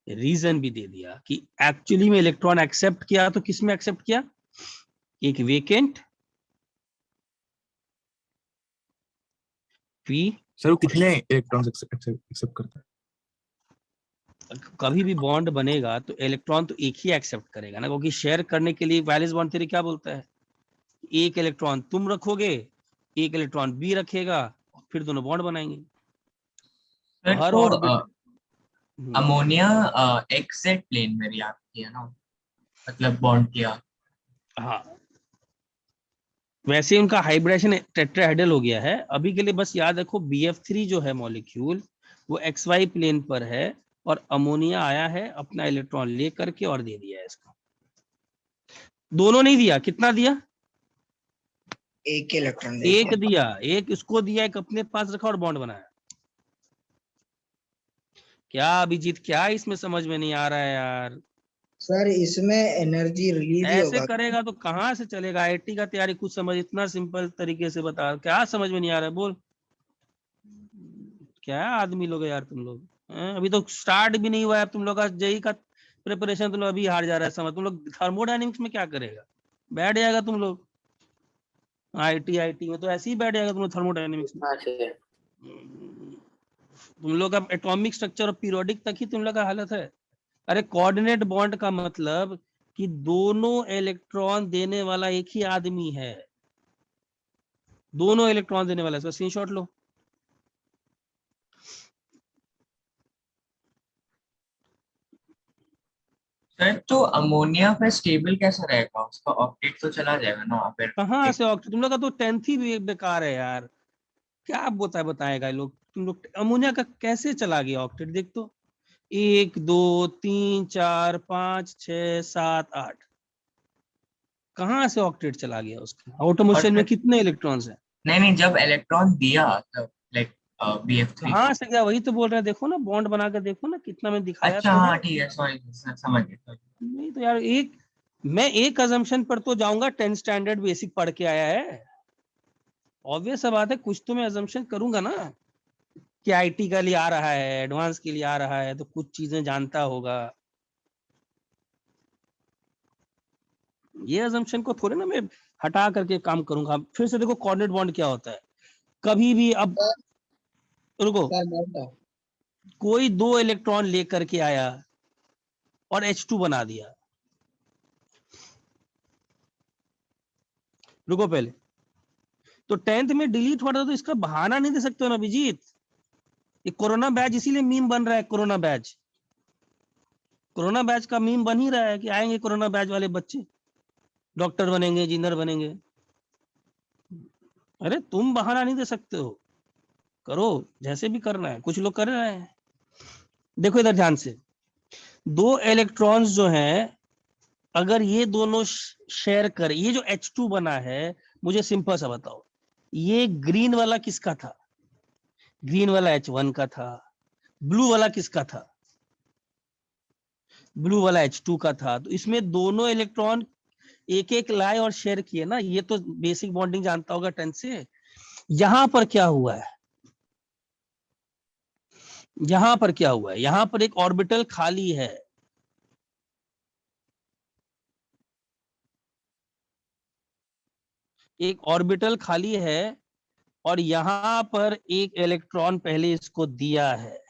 reason भी दे दिया कि एक्चुअली में इलेक्ट्रॉन एक्सेप्ट किया तो किस में एक्सेप्ट किया, एक वेकेंट पी। सर वो कितने इलेक्ट्रॉन्स एक्सेप्ट करता है? कभी भी बॉन्ड बनेगा तो इलेक्ट्रॉन तो एक ही एक्सेप्ट करेगा ना, क्योंकि शेयर करने के लिए वैलेंस बॉन्ड थ्योरी क्या बोलता है, एक इलेक्ट्रॉन तुम रखोगे, एक इलेक्ट्रॉन बी रखेगा, फिर दोनों बॉन्ड बनाएंगे। सर हर तो ऑर्बिट अमोनिया एक्सजेट प्लेन में रिएक्ट किया ना, मतलब बॉन्ड किया। हाँ, वैसे उनका हाइब्रिडेशन टेट्राहेड्रल हो गया है। अभी के लिए बस याद रखो BF3 जो है मॉलिक्यूल वो XY प्लेन पर है, और अमोनिया आया है अपना इलेक्ट्रॉन ले करके और दे दिया है इसको। दोनों नहीं दिया, कितना दिया, एक इलेक्ट्रॉन एक दिया, एक इसको दिया, एक अपने पास रखा और बॉन्ड बनाया। क्या अभिजीत, क्या इसमें समझ में नहीं आ रहा है यार? सर इसमें एनर्जी रिलीज ही ऐसे होगा। करेगा तो कहाँ से चलेगा? IIT का तैयारी कुछ समझ, इतना सिंपल तरीके से बता, क्या समझ में नहीं आ रहा है बोल? क्या आदमी लोग है यार तुम लोग, हैं? अभी तो स्टार्ट भी नहीं हुआ है तुम लोग का जेई का प्रिपरेशन, तुम लोग अभी हार जा रहा है समझ। तुम लोग थर्मोडायनेमिक्स में क्या करेगा, बैठ जाएगा तुम लोग। IIT में तो ऐसे ही बैठ जाएगा तुम लोग थर्मोडायनेमिक्स में। हाँ सर। तुम लोग का एटॉमिक स्ट्रक्चर और पीरियोडिक तक ही तुम लोग का हालत है। अरे कोऑर्डिनेट बॉन्ड का मतलब कि दोनों इलेक्ट्रॉन देने वाला एक ही आदमी है, दोनों इलेक्ट्रॉन देने वाला, इसका स्क्रीनशॉट लो। सर तो अमोनिया पे स्टेबल कैसे रहेगा, उसका ऑक्टेट तो चला जाएगा ना फिर। कहाँ से ऑक्टेट, तुम लोग का तो 10th ही बेकार है यार। क्या बताएगा ये लोग, तुम लोग अमोनिया का कैसे चला गया ऑक्टेट, देख तो 1 2 3 4 5 6 7 8, कहाँ से ऑक्टेट चला गया उसका? ऑटोमोशन में कितने इलेक्ट्रॉन्स हैं? नहीं नहीं, जब इलेक्ट्रॉन दिया तब लाइक BF3 कहाँ को। से गया, वही तो बोल रहे हैं, देखो ना बॉन्ड बना कर देखो ना, कितना में दिखाया अच्छा तो हाँ है। ठीक है, सॉरी समझ गया। नहीं तो यार, मैं एक अजम्पशन पर तो जाऊंगा, 10 स्टैंडर्ड बेसिक पढ़ के आया है, ऑब्वियस सा बात है, कुछ तो मैं अजम्पशन करूंगा ना कि IT का लिए आ रहा है, एडवांस के लिए आ रहा है, तो कुछ चीजें जानता होगा। ये अजम्पशन को थोड़े ना मैं हटा करके काम करूंगा। फिर से देखो कोऑर्डिनेट बॉन्ड क्या होता है, कभी भी, अब रुको, कोई 2 इलेक्ट्रॉन लेकर के आया और H2 बना दिया, रुको पहले, तो 10th में डिलीट हुआ था, तो इसका बहाना नहीं दे सकते हो ना अभिजीत। ये कोरोना बैच इसीलिए मीम बन रहा है, कोरोना बैच, कोरोना बैच का मीम बन ही रहा है कि आएंगे कोरोना बैच वाले बच्चे, डॉक्टर बनेंगे, इंजीनियर बनेंगे। अरे तुम बहाना नहीं दे सकते हो, करो जैसे भी करना है, कुछ लोग कर रहे हैं। देखो इधर ध्यान से, 2 इलेक्ट्रॉन्स जो हैं, अगर ये दोनों शेयर कर, ये जो H2 बना है, मुझे सिंपल सा बताओ, ये ग्रीन वाला किसका था? ग्रीन वाला H1 का था। ब्लू वाला किसका था? ब्लू वाला H2 का था। तो इसमें दोनों इलेक्ट्रॉन एक एक लाए और शेयर किए ना, ये तो बेसिक बॉन्डिंग जानता होगा 10 से। यहां पर क्या हुआ है, यहां पर क्या हुआ है, यहां पर एक ऑर्बिटल खाली है, एक ऑर्बिटल खाली है, और यहां पर एक इलेक्ट्रॉन पहले इसको दिया है।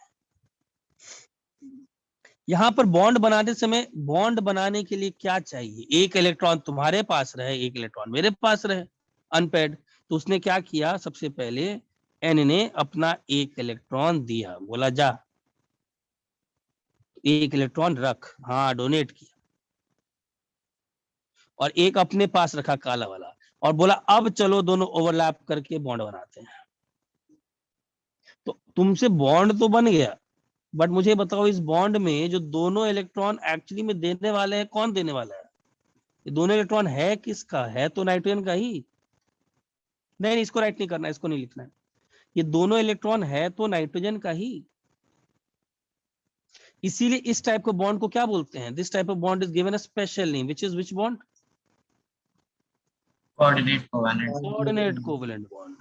यहां पर बॉन्ड बनाते समय, बॉन्ड बनाने के लिए क्या चाहिए, एक इलेक्ट्रॉन तुम्हारे पास रहे, एक इलेक्ट्रॉन मेरे पास रहे, अनपेड। तो उसने क्या किया, सबसे पहले N ने अपना एक इलेक्ट्रॉन दिया, बोला जा एक इलेक्ट्रॉन रख, हाँ डोनेट किया, और एक अपने पास रखा काला वाला, और बोला अब चलो दोनों ओवरलैप करके बॉन्ड बनाते हैं। तो तुमसे बॉन्ड तो बन गया, बट मुझे बताओ इस बॉन्ड में जो दोनों इलेक्ट्रॉन एक्चुअली में देने वाले हैं, कौन देने वाला है? ये दोनों इलेक्ट्रॉन है किसका, है तो नाइट्रोजन का ही। नहीं, इसको राइट नहीं करना, इसको नहीं लिखना है, ये दोनों इलेक्ट्रॉन है तो नाइट्रोजन का ही। इसीलिए इस टाइप के बॉन्ड को क्या बोलते हैं, this type of bond is given a special name, which is which bond? Coordinate covalent. Coordinate covalent bond.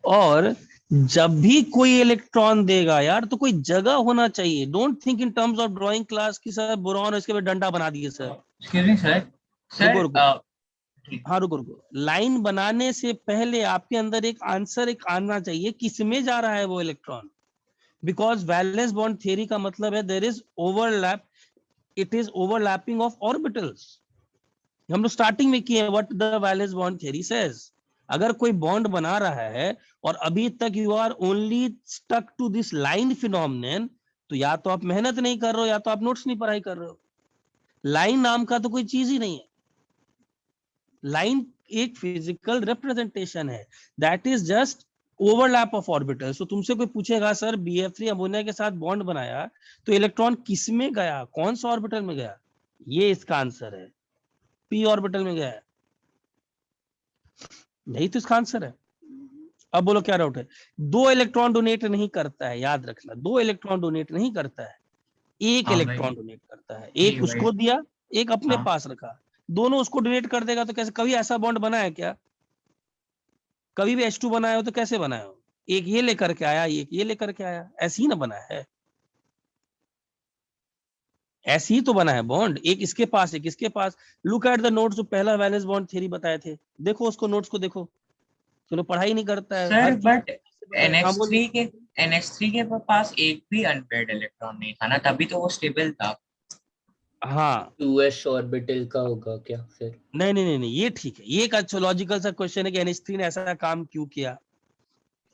और जब भी कोई इलेक्ट्रॉन देगा यार तो कोई जगह होना चाहिए. Don't think in terms of drawing class की सर बोरॉन इसके बाद डंडा बना दिए sir. Excuse me sir. Sir रुको. हाँ रुको. लाइन बनाने से पहले आपके अंदर एक आंसर एक आना चाहिए किसमें जा रहा है वो electron. Because valence bond theory का मतलब है there is overlap, it is overlapping of orbitals. हम लोग स्टार्टिंग में किए what the valence bond theory says. अगर कोई बॉन्ड बना रहा है और अभी तक you are only stuck to this line phenomenon, तो या तो आप मेहनत नहीं कर रहे हो या तो आप नोट्स नहीं पढ़ाई कर रहे हो. लाइन नाम का तो कोई चीज ही नहीं है. लाइन एक फिजिकल रिप्रेजेंटेशन है, that is just overlap of orbitals. तो तुमसे कोई पूछेगा सर BF3 अमोनिया के साथ बॉन्ड बनाया तो इलेक्ट्रॉन किस में गया, कौन सा ऑर्बिटल में गया, ये इसका आंसर है. p ऑर्बिटल में गया है, यही तो इसका आंसर है. अब बोलो क्या डाउट है. 2 इलेक्ट्रॉन डोनेट नहीं करता है, याद रखना. 2 इलेक्ट्रॉन डोनेट नहीं करता है, एक हाँ इलेक्ट्रॉन भाई. डोनेट करता है. जी एक भाई. उसको दिया, एक अपने हाँ. पास रखा. दोनों उसको डोनेट कर देगा तो कैसे. कभी ऐसा बॉन्ड बना है क्या, कभी भी H2 बनाया हो तो कैसे बनाया हो, एक ये लेकर के आया एक ये लेकर के आया, ऐसे ही ना बना है. ऐसे ही तो बना है बॉन्ड, एक इसके पास एक इसके पास. लुक एट द नोट्स जो पहला वैलेंस बॉन्ड थ्योरी बताए थे, देखो उसको नोट्स को देखो. चलो पढ़ाई नहीं करता है सर हर चीज. बट हाँ बोलो. NH3 के पास एक भी अनपेयर्ड इलेक्ट्रॉन नहीं था ना, तभी तो वो स्टेबल था. हाँ 2s ऑर्बिटल का होगा क्या फिर? नहीं नहीं नहीं नहीं, ये ठीक है. ये एक अच्छा लॉजिकल सा क्वेश्चन है कि NH3 ने ऐसा काम क्यों किया.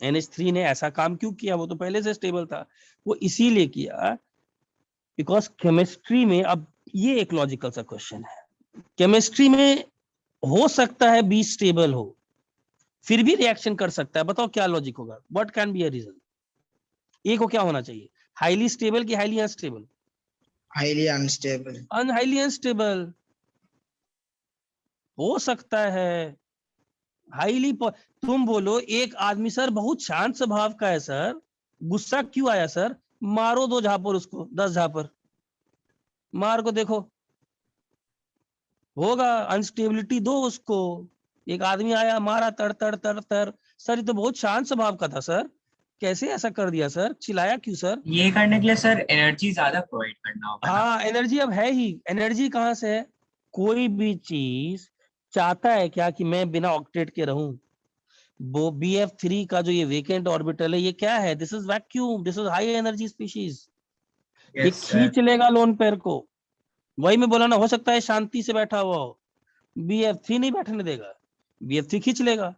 NH3 ने ऐसा काम क्यों किया, वो तो पहले से स्टेबल था. वो इसीलिए किया बिकॉज केमिस्ट्री में, अब ये एक लॉजिकल सा क्वेश्चन है, केमिस्ट्री में हो सकता है बी स्टेबल हो फिर भी रिएक्शन कर सकता है. बताओ क्या लॉजिक होगा, what can be a reason. A को क्या होना चाहिए, हाईली स्टेबल कि highly unstable. Highly unstable. Highly unstable हो सकता है. हाईली तुम बोलो एक आदमी सर बहुत शांत स्वभाव का है सर, गुस्सा क्यों आया सर, मारो 2 झापर उसको, 10 झापर मार को देखो, होगा. अनस्टेबिलिटी दो उसको. एक आदमी आया मारा तर तर तर तर, सर ये तो बहुत शांत स्वभाव का था सर, कैसे ऐसा कर दिया सर, चिल्लाया क्यों सर. ये करने के लिए सर एनर्जी ज्यादा प्रोवाइड करना होगा ना. हाँ एनर्जी अब है ही. एनर्जी कहाँ से है, कोई भी चीज चाहता है क्या कि मैं बिना ऑक्टेट के रहूं. वो BF3 का जो ये वेकेंट ऑर्बिटल है ये क्या है, this is vacuum, this is high energy species. ये Yes, sir. खींच लेगा लोन पेयर को. वही मैं बोला ना, हो सकता है शांति से बैठा हुआ हो, BF3 नहीं बैठने देगा, BF3 खींच लेगा.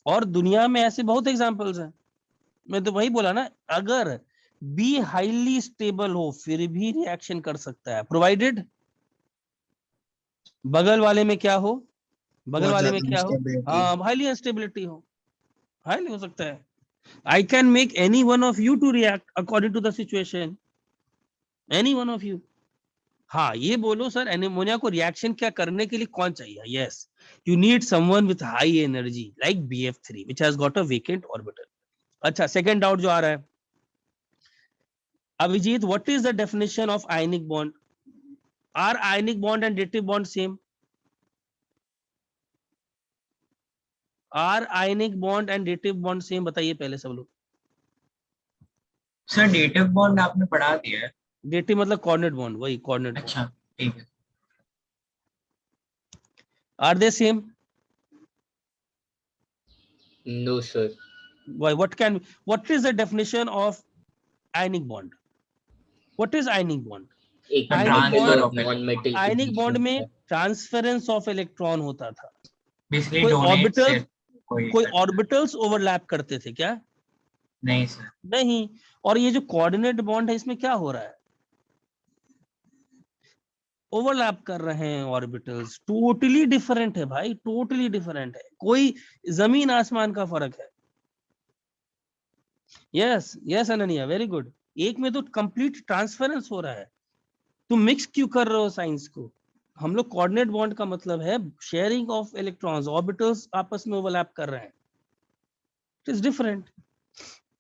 और दुनिया में ऐसे बहुत एग्जांपल्स हैं. मैं तो वही बोला ना, अगर बी हाईली स्टेबल हो फिर भी रिएक्शन कर सकता है, प्रोवाइडेड बगल वाले में क्या हो, बगल बहुत वाले में ज्यादा क्या हो, instability. हाँ हाईली अनस्टेबिलिटी हो, हाईली हो सकता है. I can make any one of you to react according to the situation, any one of you. हाँ ये बोलो सर एमोनिया को रिएक्शन क्या करने के लिए कौन चाहिए. Yes, you need someone with high energy like BF3 which has got a vacant orbital. अच्छा सेकंड डाउट जो आ रहा है, Abhijit, what is the definition of ionic bond. Are ionic bond and dative bond same. Are ionic bond and dative bond same, बताइए पहले सब लोग. Sir dative bond आपने पढ़ा दिया है. डेटिव मतलब कोऑर्डिनेट बॉन्ड, वही कोऑर्डिनेट. अच्छा ठीक है. Are they same. No sir. Why, what is the definition of ionic bond, what is ionic bond. एक Ionic transfer bond- of non-metal के आयनिक बीच बॉन्ड में होता है। ट्रांसफरेंस ऑफ इलेक्ट्रॉन होता था. बेसिकली कोई डोनेट ऑर्बिटल, से कोई कोई ऑर्बिटल्स ओवरलैप करते थे क्या, नहीं सर. नहीं. और ये जो कोऑर्डिनेट बॉन्ड है इसमें क्या हो रहा है, ओवरलैप कर रहे हैं ऑर्बिटल्स. टोटली डिफरेंट है भाई, टोटली डिफरेंट है, कोई जमीन आसमान का फर्क है. Yes yes Ananya, very good. एक में तो कंप्लीट ट्रांसफरेंस हो रहा है, तुम मिक्स क्यों कर रहे हो साइंस को. हम लोग कोऑर्डिनेट बॉन्ड का मतलब है शेयरिंग ऑफ इलेक्ट्रॉन्स, ऑर्बिटल्स आपस में ओवरलैप कर रहे हैं, इट इज डिफरेंट.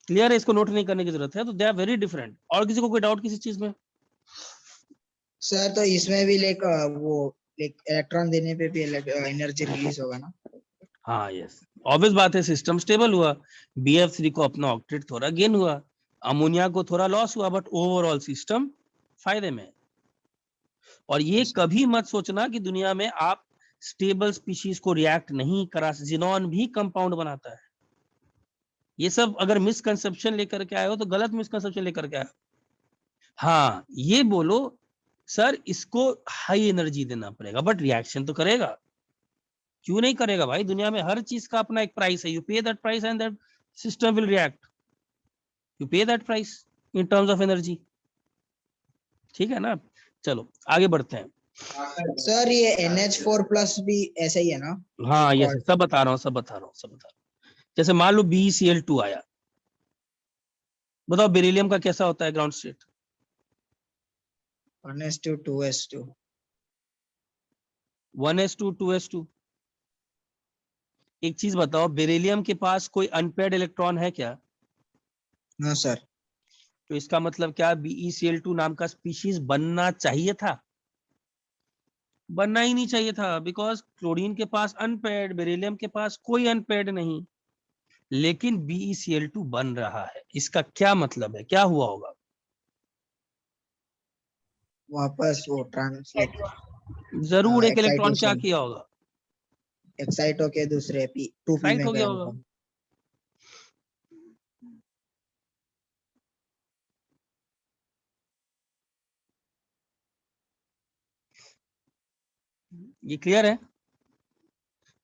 क्लियर है, इसको नोट नहीं करने की जरूरत है, तो दे आर वेरी डिफरेंट. और किसी को कोई डाउट किसी चीज में. सर तो इसमें भी वो इलेक्ट्रॉन देने पे भी एनर्जी रिलीज होगा ना. हाँ यस, ऑब्वियस बात है, सिस्टम स्टेबल हुआ, BF3 को अपना ऑक्टेट थोड़ा गेन हुआ, अमोनिया को थोड़ा लॉस हुआ, बट ओवरऑल सिस्टम फायदे में है। और ये कभी मत सोचना कि दुनिया में आप स्टेबल स्पीशीज को रिएक्ट नहीं करा, जिनॉन भी कंपाउंड बनाता है। ये सब अगर मिसकंसेप्शन लेकर के आए हो तो गलत मिसकंसेप्शन लेकर के आए हो। हाँ, ये बोलो सर इसको हाई एनर्जी देना पड़ेगा, बट रिएक्शन तो करेगा। क्यों नहीं करेगा भाई? दुनिया में हर चीज का अपना एक प्राइस है, you pay that price and that system will react, you pay that price in terms of energy. ठीक है ना? चलो आगे बढ़ते हैं। सर ये NH4+ भी ऐसा ही है ना? हाँ यस, सब बता रहा हूँ। जैसे मान लो BeCl2 आया, बताओ बेरिलियम का कैसा होता है ground state? 1s2 2s2 1s2 2s2। एक चीज बताओ, बेरिलियम के पास कोई अनपेयर्ड इलेक्ट्रॉन है क्या? No sir. तो इसका मतलब क्या, BeCl2 नाम का स्पीशीज बनना चाहिए था? बनना ही नहीं चाहिए था, बिकॉज क्लोरीन के पास अनपेयर्ड, बेरिलियम के पास कोई अनपेयर्ड नहीं, लेकिन BeCl2 बन रहा है। इसका क्या मतलब है, क्या हुआ होगा? वापस वो ट्रांसलेट जरूर एक इलेक्ट्रॉन क्या किया होगा, एक्साइट होके दूसरे P 2p एक्साइट में हो गया गया होगा। होगा। ये क्लियर है?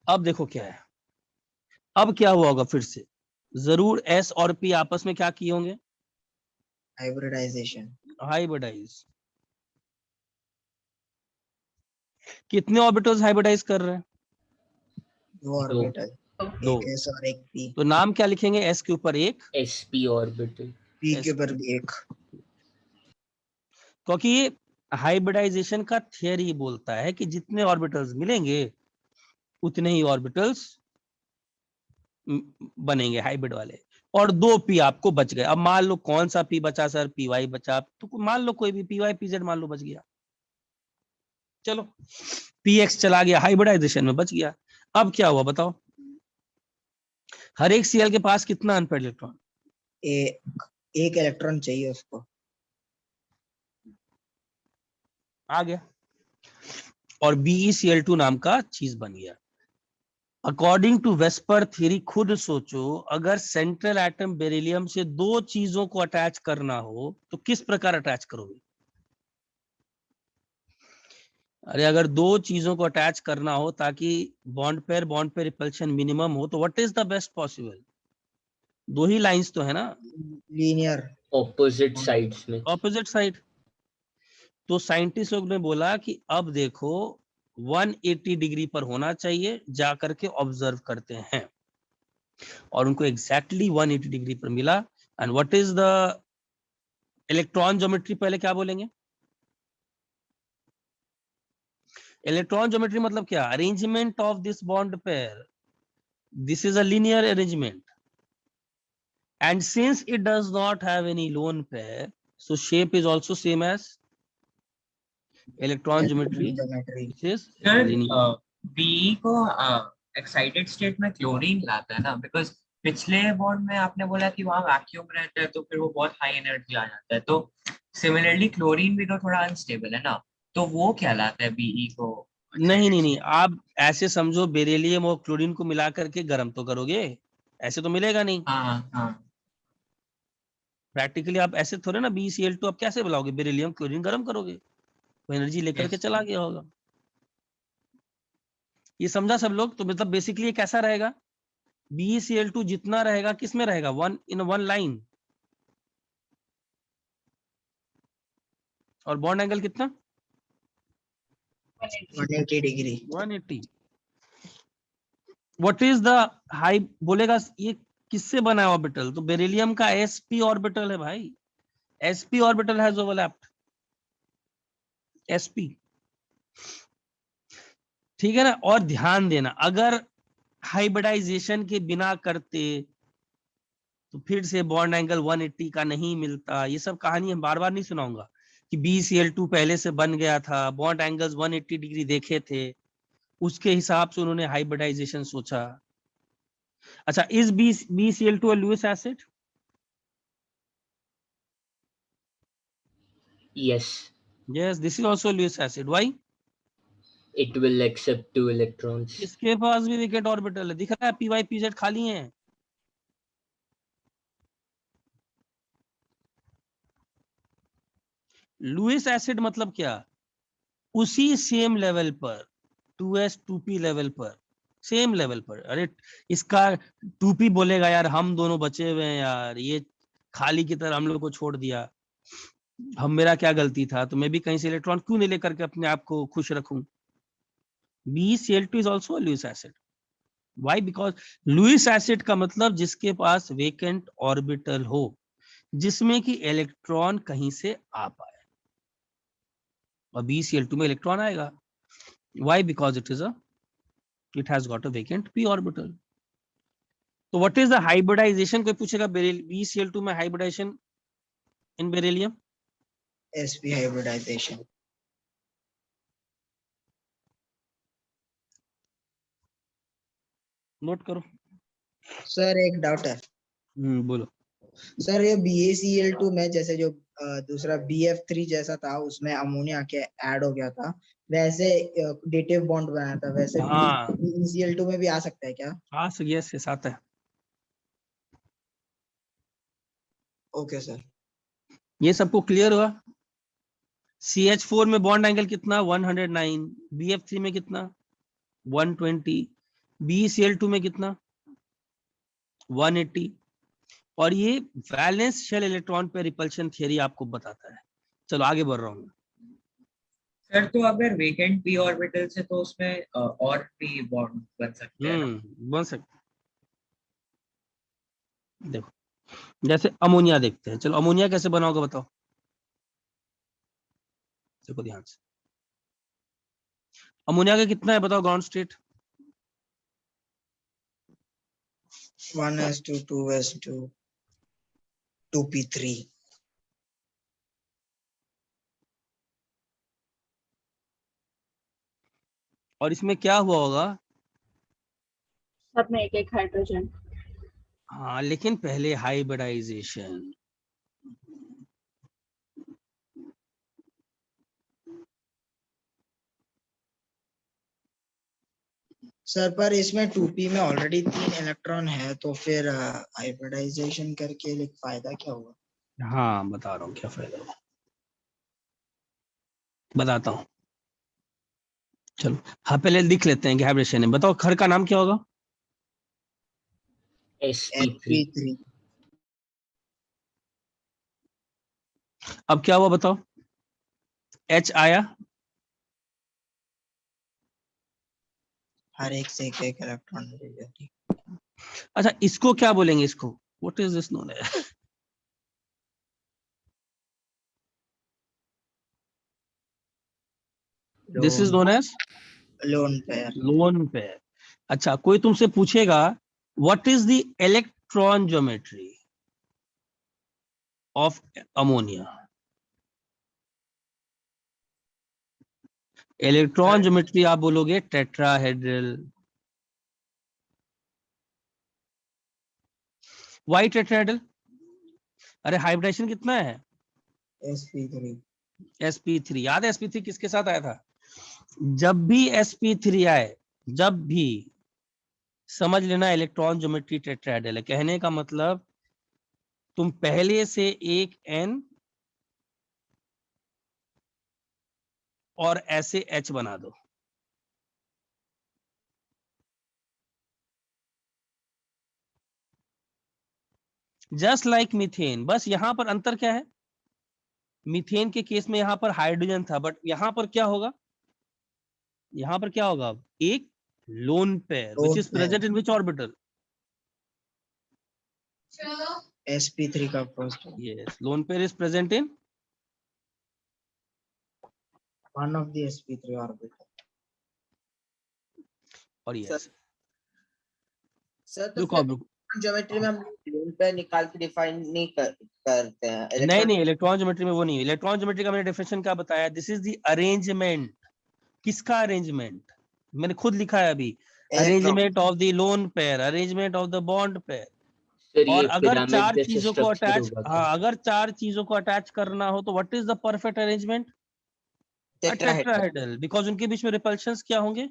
अब देखो क्या है, अब क्या हुआ होगा फिर से, जरूर S और P आपस में क्या किए होंगे? हाइब्रिडाइजेशन। हाइब्रिडाइज। कितने ऑर्बिटल्स हाइब्रिडाइज कर रहे हैं? 2 ऑर्बिटल, दो। एक S और एक P। तो नाम क्या लिखेंगे? S के ऊपर एक, sp ऑर्बिटल। P के ऊपर भी एक। क्योंकि ये हाइब्रिडाइजेशन का थियरी बोलता है कि जितने ऑर्बिटल्स मिलेंगे उतने ही ऑर्बिटल्स बनेंगे हाइब्रिड वाले, और 2 P आपको बच गए। अब मान लो कौन सा P बचा सर? PY बचा, तो मान लो कोई भी PY PZ मान लो बच गया, चलो PX चला गया, हाइब्रिडाइजेशन में बच गया। अब क्या हुआ बताओ? हर एक Cl के पास कितना अनपेयर्ड इलेक्ट्रॉन? एक इलेक्ट्रॉन चाहिए उसको। आ गया, और BeCl2 नाम का चीज बन गया। अकॉर्डिंग टू वेस्पर थ्योरी, खुद सोचो, अगर सेंट्रल एटम बेरिलियम से 2 चीजों को अटैच करना हो तो किस प्रकार अटैच करोगे? अरे अगर 2 चीजों को अटैच करना हो ताकि बॉन्ड पे रिपल्शन मिनिमम हो, तो what is the best possible? 2 he lines तो है ना, लीनियर। ऑपोजिट साइड्स में। Opposite side. तो साइंटिस्ट लोग ने बोला कि अब देखो 180 डिग्री पर होना चाहिए, जा करके ऑब्जर्व करते हैं, और उनको एग्जैक्टली 180 डिग्री पर मिला। And what is the electron geometry? पहले क्या बोलेंगे? इलेक्ट्रॉन ज्योमेट्री मतलब क्या? Arrangement of this bond pair. This is a linear arrangement, and since it does not have any lone pair, so shape is also same as electron geometry, geometry. which is sir linear. B को excited state में chlorine लाता है ना, because पिछले bond में आपने बोला कि वहां वैक्यूम रहता है तो फिर वो बहुत हाई एनर्जी आ जाता है, तो सिमिलरली क्लोरीन भी तो थोड़ा अनस्टेबल है ना, तो वो क्या लाता है बीई को? नहीं, आप ऐसे समझो, बेरिलियम और क्लोरीन को मिला करके गर्म तो करोगे, ऐसे तो मिलेगा नहीं। हाँ। प्रैक्टिकली आप ऐसे थोड़े ना, BeCl2 आप कैसे बुलाओगे? बेरिलियम क्लोरीन गर्म करोगे, वो एनर्जी लेकर के चला गया होगा। ये समझा सब लोग? तो मतलब बेसिकली ये कैसा रहेगा? BeCl2 जितना रहेगा किसमें रहेगा? वन इन वन लाइन, और बॉन्ड एंगल कितना? 180 degree. 180। What is the high बोलेगा, ये किससे बना है ऑर्बिटल? तो बेरिलियम का sp ऑर्बिटल है भाई, sp orbital has overlapped, sp। ठीक है ना? और ध्यान देना, अगर हाइब्रिडाइजेशन के बिना करते तो फिर से बॉन्ड एंगल 180 का नहीं मिलता। ये सब कहानी हम बार बार नहीं सुनाऊंगा कि BeCl2 पहले से बन गया था, बॉन्ड एंगल्स 180 डिग्री देखे थे, उसके हिसाब से उन्होंने हाइब्रिडाइजेशन सोचा। अच्छा, is BCl2 a Lewis acid? Yes. Yes, this is also a Lewis acid. Why? It will accept 2 electrons. इसके पास भी वेकेंट ऑर्बिटल है, दिख रहा है, py pz खाली हैं। लुइस एसिड मतलब क्या? उसी सेम लेवल पर 2s 2p लेवल पर, सेम लेवल पर। अरे इसका 2p बोलेगा यार हम दोनों बचे हुए हैं यार, ये खाली की तरह हम लोग को छोड़ दिया, हम मेरा क्या गलती था, तो मैं भी कहीं से इलेक्ट्रॉन क्यों नहीं लेकर के अपने आप को खुश रखूं। BCl2 is also Lewis acid. Why? Because Lewis acid का मतलब जिसके पास वेकेंट ऑर्बिटल हो, जिसमें कि इलेक्ट्रॉन कहीं से आ पाए, और BCl2 में इलेक्ट्रॉन आएगा। Why? Because it has got a vacant p orbital. So what is the hybridization? कोई पूछेगा BCl2 में hybridization in beryllium? sp hybridization. Note करो। सर एक डाउट है बोलो। सर, ये BaCl2 में जैसे जो दूसरा BF3 जैसा था, उसमें अमोनिया के ऐड हो गया था, वैसे डेटिव बॉन्ड बनाया था, वैसे हाँ। BeCl2 में भी आ सकता है क्या? हाँ सर, यस आता है। Okay sir. ये सबको क्लियर हुआ? CH4 में बॉन्ड एंगल कितना? 109। BF3 में कितना? 120। BeCl2 में कितना? 180। और ये वैलेंस शेल इलेक्ट्रॉन पे रिपल्शन थियरी आपको बताता है। चलो आगे बढ़ रहा हूँ। सर तो अगर वेकेंट p ऑर्बिटल से तो उसमें और भी बॉन्ड बन सकते हैं ना? बन सकते। देखो जैसे अमोनिया देखते हैं, चलो अमोनिया कैसे बना होगा बताओ। देखो ध्यान से, अमोनिया का कितना है बताओ ground state? 1s2 2s2 2p3। और इसमें क्या हुआ होगा? सब में एक एक हाइड्रोजन। हाँ लेकिन पहले हाइब्रिडाइजेशन। सर पर इसमें 2p में ऑलरेडी 3 इलेक्ट्रॉन है, तो फिर हाइब्रिडाइजेशन करके एक फायदा क्या होगा? हाँ बता रहा हूँ क्या फायदा होगा, बताता हूँ। चलो हाँ पहले लिख लेते हैं कि हाइब्रिडेशन है। बताओ घर का नाम क्या होगा? sp3. sp3। अब क्या हुआ बताओ? H आया, हर एक से एक एक इलेक्ट्रॉन मिलेगा। अच्छा इसको क्या बोलेंगे? इसको व्हाट इज दिस नोन है? This is known as lone pair. Lone pair. अच्छा कोई तुमसे पूछेगा what is the electron geometry of ammonia? Electron geometry आप बोलोगे टेट्राहेड्रल। Why tetrahedral? अरे हाइब्रिडेशन कितना है? sp3। sp3 याद है? sp3 किसके साथ आया था? जब भी sp3 आए, जब भी, समझ लेना इलेक्ट्रॉन ज्योमेट्री टेट्राहेड्रल है। कहने का मतलब तुम पहले से एक n और ऐसे H बना दो। जस्ट लाइक मीथेन, बस यहां पर अंतर क्या है? मीथेन के केस में यहां पर हाइड्रोजन था, बट यहां पर क्या होगा? यहां पर क्या होगा? अब एक lone pair which is present in which orbital? sp3 का first yes, lone pair is present in one of the sp3 orbital. और यस सर तो ज्योमेट्री में हम लोन पेयर निकाल के डिफाइन नहीं करते हैं। नहीं इलेक्ट्रॉन ज्योमेट्री में वो नहीं। इलेक्ट्रॉन ज्योमेट्री का मैंने डेफिनेशन क्या बताया? This is the arrangement. किसका अरेंजमेंट? मैंने खुद लिखा है अभी, arrangement of the lone pair, arrangement of the bond pair. Sir और ये अगर पिरामिड चार जैसे चीजों को स्ट्रक्चर अटैच, होगा क्या? हाँ अगर चार चीजों को अटैच करना हो तो what is the perfect arrangement? Tetrahedral, because उनके बीच में रिपल्शंस क्या होंगे?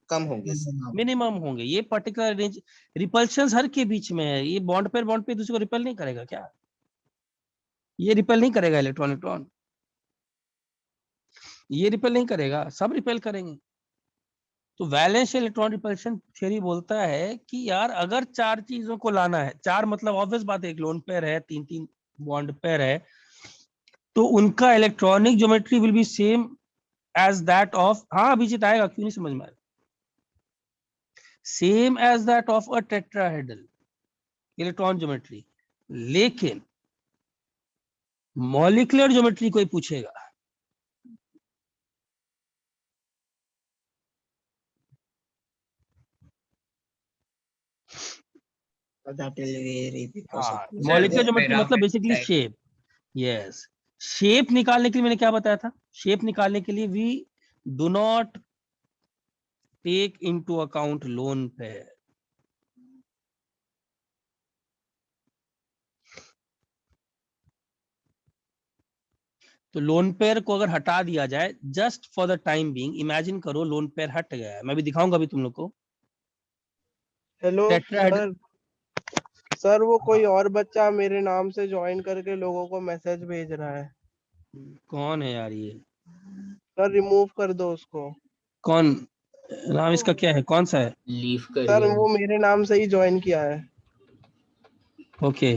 कम होंगे। मिनिमम होंगे। ये पर्टिकुलर रेंज रिपल्शंस हर के बीच में है। ये बॉन्ड पे दूसरे को रिपेल नहीं करेगा क्या? ये रिपेल नहीं करेगा इलेक्ट्रॉन इलेक्ट्रॉन, ये रिपेल नहीं करेगा, सब रिपेल करेंगे। तो वैलेंस इलेक्ट्रॉन रिपल्शन थ्योरी बोलता है कि यार अगर चार चीजों को लाना है, चार मतलब ऑब्वियस बात है, एक लोन पेयर है, तीन तीन बॉन्ड पेयर है, तो उनका electronic geometry will be same as that of, हाँ अभिजीत आएगा, क्यों नहीं समझ में आएगा, same as that of a tetrahedral electron geometry. लेकिन मॉलिक्यूलर ज्योमेट्री कोई पूछेगा मॉलिक्यूलर ज्योमेट्री मतलब बेसिकली शेप। यस, शेप निकालने के लिए मैंने क्या बताया था? शेप निकालने के लिए we do not take into account lone pair. तो लोन पेयर को अगर हटा दिया जाए just for the time being, imagine करो लोन पेयर हट गया है, मैं भी दिखाऊंगा अभी तुम लोग को। हेलो टेट्राहेड्रल, सर वो कोई और बच्चा मेरे नाम से ज्वाइन करके लोगों को मैसेज भेज रहा है। कौन है यार ये? सर रिमूव कर दो उसको। कौन नाम इसका क्या है, कौन सा है? लीव सर करिए। वो मेरे नाम से ही ज्वाइन किया है। ओके,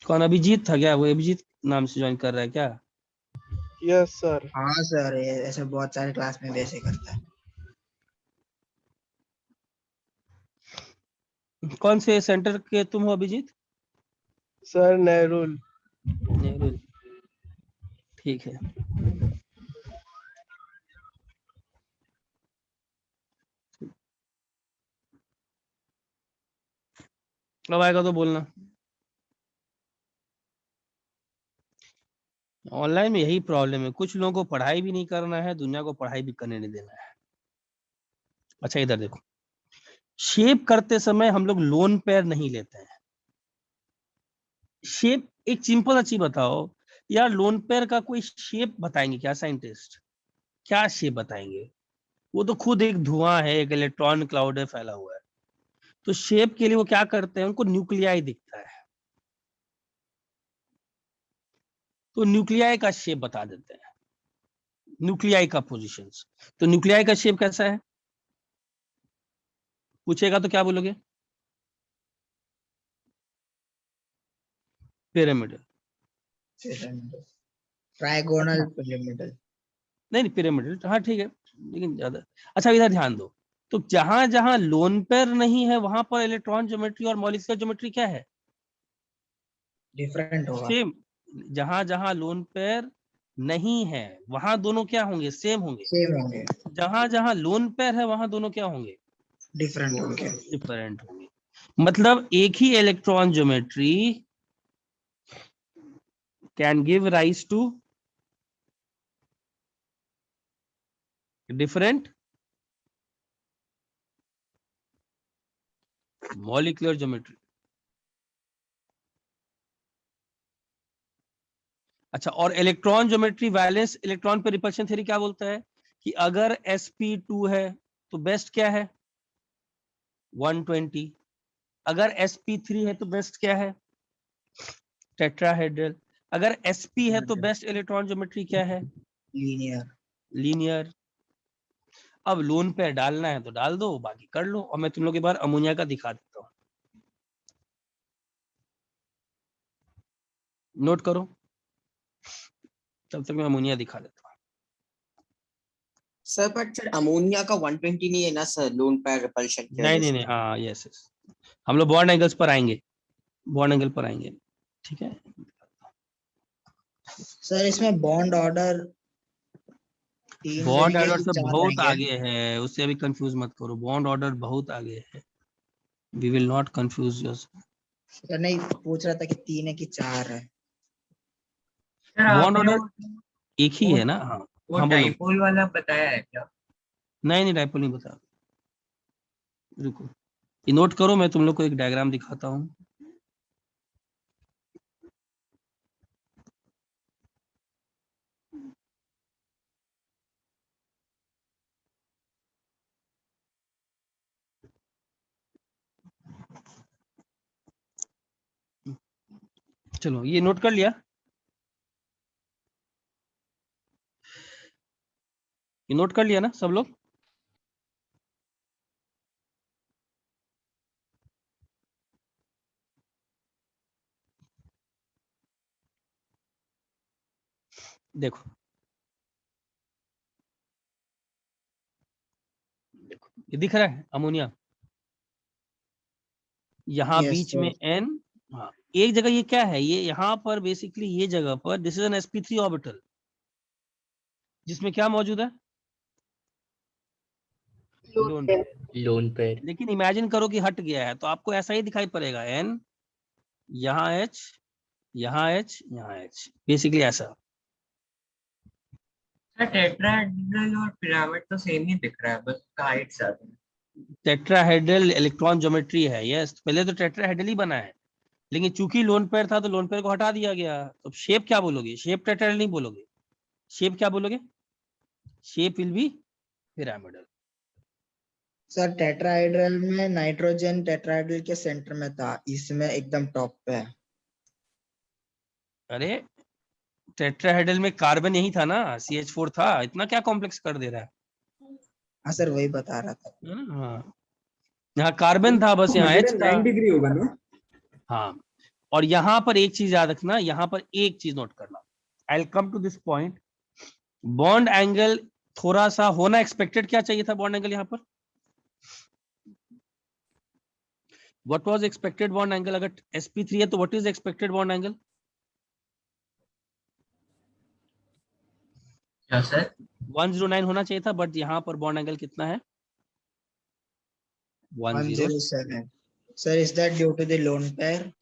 कौन अभिजीत था क्या? वो अभिजीत नाम से ज्वाइन कर रहा है क्या? Yes sir. हाँ सर, ऐसे बहुत सारे क्लास में वैसे करता है। कौन से सेंटर के तुम हो अभिजीत? सर नेहरूल। नेहरू, ठीक है। अब आएगा तो बोलना। ऑनलाइन में यही प्रॉब्लम है, कुछ लोगों को पढ़ाई भी नहीं करना है, दुनिया को पढ़ाई भी करने नहीं देना है। अच्छा इधर देखो, शेप करते समय हम लोग लोन पेयर नहीं लेते हैं। शेप एक सिंपल अच्छी बताओ यार, लोन पेयर का कोई शेप बताएंगे क्या साइंटिस्ट? क्या शेप बताएंगे? वो तो खुद एक धुआं है, एक इलेक्ट्रॉन क्लाउड है फैला हुआ है। तो शेप के लिए वो क्या करते हैं, उनको न्यूक्लियाई दिखता है, तो न्यूक्लियाई का शेप बता देते हैं, न्यूक्लियाई का पोजीशंस। तो न्यूक्लियाई का शेप कैसा है पूछेगा तो क्या बोलोगे? Pyramidal, trigonal pyramidal. नहीं पिरामिडल, हाँ ठीक है, लेकिन ज्यादा अच्छा। इधर ध्यान दो, तो जहां जहां लोन पेयर नहीं है वहां पर इलेक्ट्रॉन ज्योमेट्री और मॉलिक्यूलर ज्योमेट्री क्या है? डिफरेंट होगा। सेम। जहां जहां लोन पेयर नहीं है वहां दोनों क्या होंगे? सेम होंगे। सेम होंगे। जहां जहां लोन पेयर है वहां दोनों क्या होंगे? डिफरेंट होंगे। डिफरेंट होंगे। मतलब एक ही electron geometry can give rise to different molecular geometry. अच्छा, और इलेक्ट्रॉन ज्योमेट्री वैलेंस इलेक्ट्रॉन पे रिपल्शन थ्योरी क्या बोलता है कि अगर sp2 है तो बेस्ट क्या है? 120। अगर sp3 है तो बेस्ट क्या है? टेट्राहेड्रल। अगर sp है तो बेस्ट इलेक्ट्रॉन ज्योमेट्री क्या है? लीनियर। लीनियर। अब लोन पे डालना है तो डाल दो, बाकी कर लो। और मैं तुम लोग के बार अमोनिया का दिखा देता हूँ, नोट करो, तब तक मैं अमोनिया दिखा देता हूँ। सर बट सर अमोनिया का 120 नहीं है ना सर, लोन पेयर रिपल्शन की वजह नहीं, से। हाँ यस यस, हम लोग बॉन्ड एंगल्स पर आएंगे, बॉन्ड एंगल पर आएंगे, ठीक है। सर इसमें बॉन्ड ऑर्डर बॉन्ड रहेंगे ऑर्डर कि से 4 बहुत रहेंगे? आगे है, उससे अभी कंफ्यूज मत करो, बॉन्ड ऑर्डर बहुत आगे है, we will not confuse yourself. Sir नहीं, पूछ रहा था कि 3 है कि 4 है। बॉन्ड ऑर्डर एक ही है ना? हाँ वो हाँ बोलो। डाइपोल वाला बताया है क्या? नहीं नहीं डाइपोल नहीं बता, रुको ये नोट करो, मैं तुम लोग को एक डायग्राम दिखाता हूँ। चलो ये नोट कर लिया, ये नोट कर लिया ना सब लोग? देखो देखो ये दिख रहा है अमोनिया, यहाँ Yes, बीच sir. में N। हाँ एक जगह ये क्या है, ये यहाँ पर बेसिकली ये जगह पर this is an sp3 orbital जिसमें क्या मौजूद है, लोन पेयर। Lone pair. लेकिन इमेजिन करो कि हट गया है तो आपको ऐसा ही दिखाई पड़ेगा, N यहाँ H यहाँ H यहाँ H, बेसिकली ऐसा। टेट्राहेड्रल और पिरामिड तो सेम ही दिख रहा है, बस हाइट ज्यादा है। टेट्राहेड्रल इलेक्ट्रॉन ज्योमेट्री है, यस पहले तो टेट्राहेड्रल ही बना है, लेकिन चूंकि लोन पेयर था तो लोन पेयर को हटा दिया गया। तो शेप क्या बोलोगे, शेप टेट्राहेड्रल नहीं बोलोगे, शेप क्या बोलोगे, shape will be pyramidal. Sir tetrahedral में नाइट्रोजन टेट्राहाइड्रल के सेंटर में था, इसमें एकदम टॉप पे है। अरे टेट्राहेड्रल में कार्बन यही था ना, CH4 था, इतना क्या कॉम्प्लेक्स कर दे रहा है? हाँ सर वही बता रहा था। है ना? हाँ यहाँ कार्बन था, बस यहाँ H था। 109 डिग्री होगा ना? हाँ और यहाँ पर एक चीज याद रखना, यहाँ पर एक चीज नोट करना, I will come to this point. Bond angle थोड़ा सा होना एक्सपेक्टेड, क्या चाहिए था बॉन्ड एंगल यहाँ पर, what was expected bond angle? अगर sp3 है तो what is expected bond angle? क्या सर? 109 होना चाहिए था, बट यहाँ पर बॉन्ड एंगल कितना है, 10। 107 sir, is that due to the lone pair?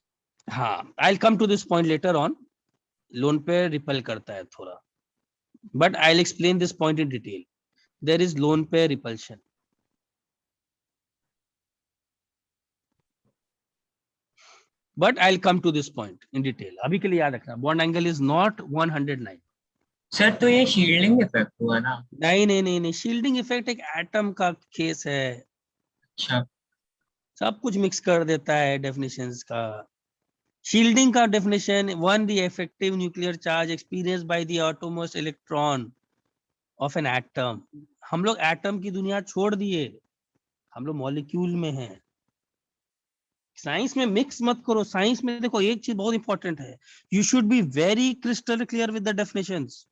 हाँ I will come to this point later on, lone pair repel करता है थोड़ा, but I'll explain this point in detail. There is lone pair repulsion. But I'll come to this point in detail. अभी के लिए याद रखना, bond angle is not 109. Sir तो ये शील्डिंग इफेक्ट हुआ ना? नहीं नहीं नहीं नहीं, शील्डिंग इफेक्ट एक एटम का केस है, अच्छा सब कुछ मिक्स कर देता है डेफिनेशंस का। शील्डिंग का definition, one the effective nuclear charge experienced by the outermost electron of an atom. हम लोग एटम की दुनिया छोड़ दिए, हम लोग मॉलिक्यूल में हैं। साइंस में मिक्स मत करो, साइंस में देखो एक चीज बहुत इंपॉर्टेंट है, you should be very crystal clear with the definitions,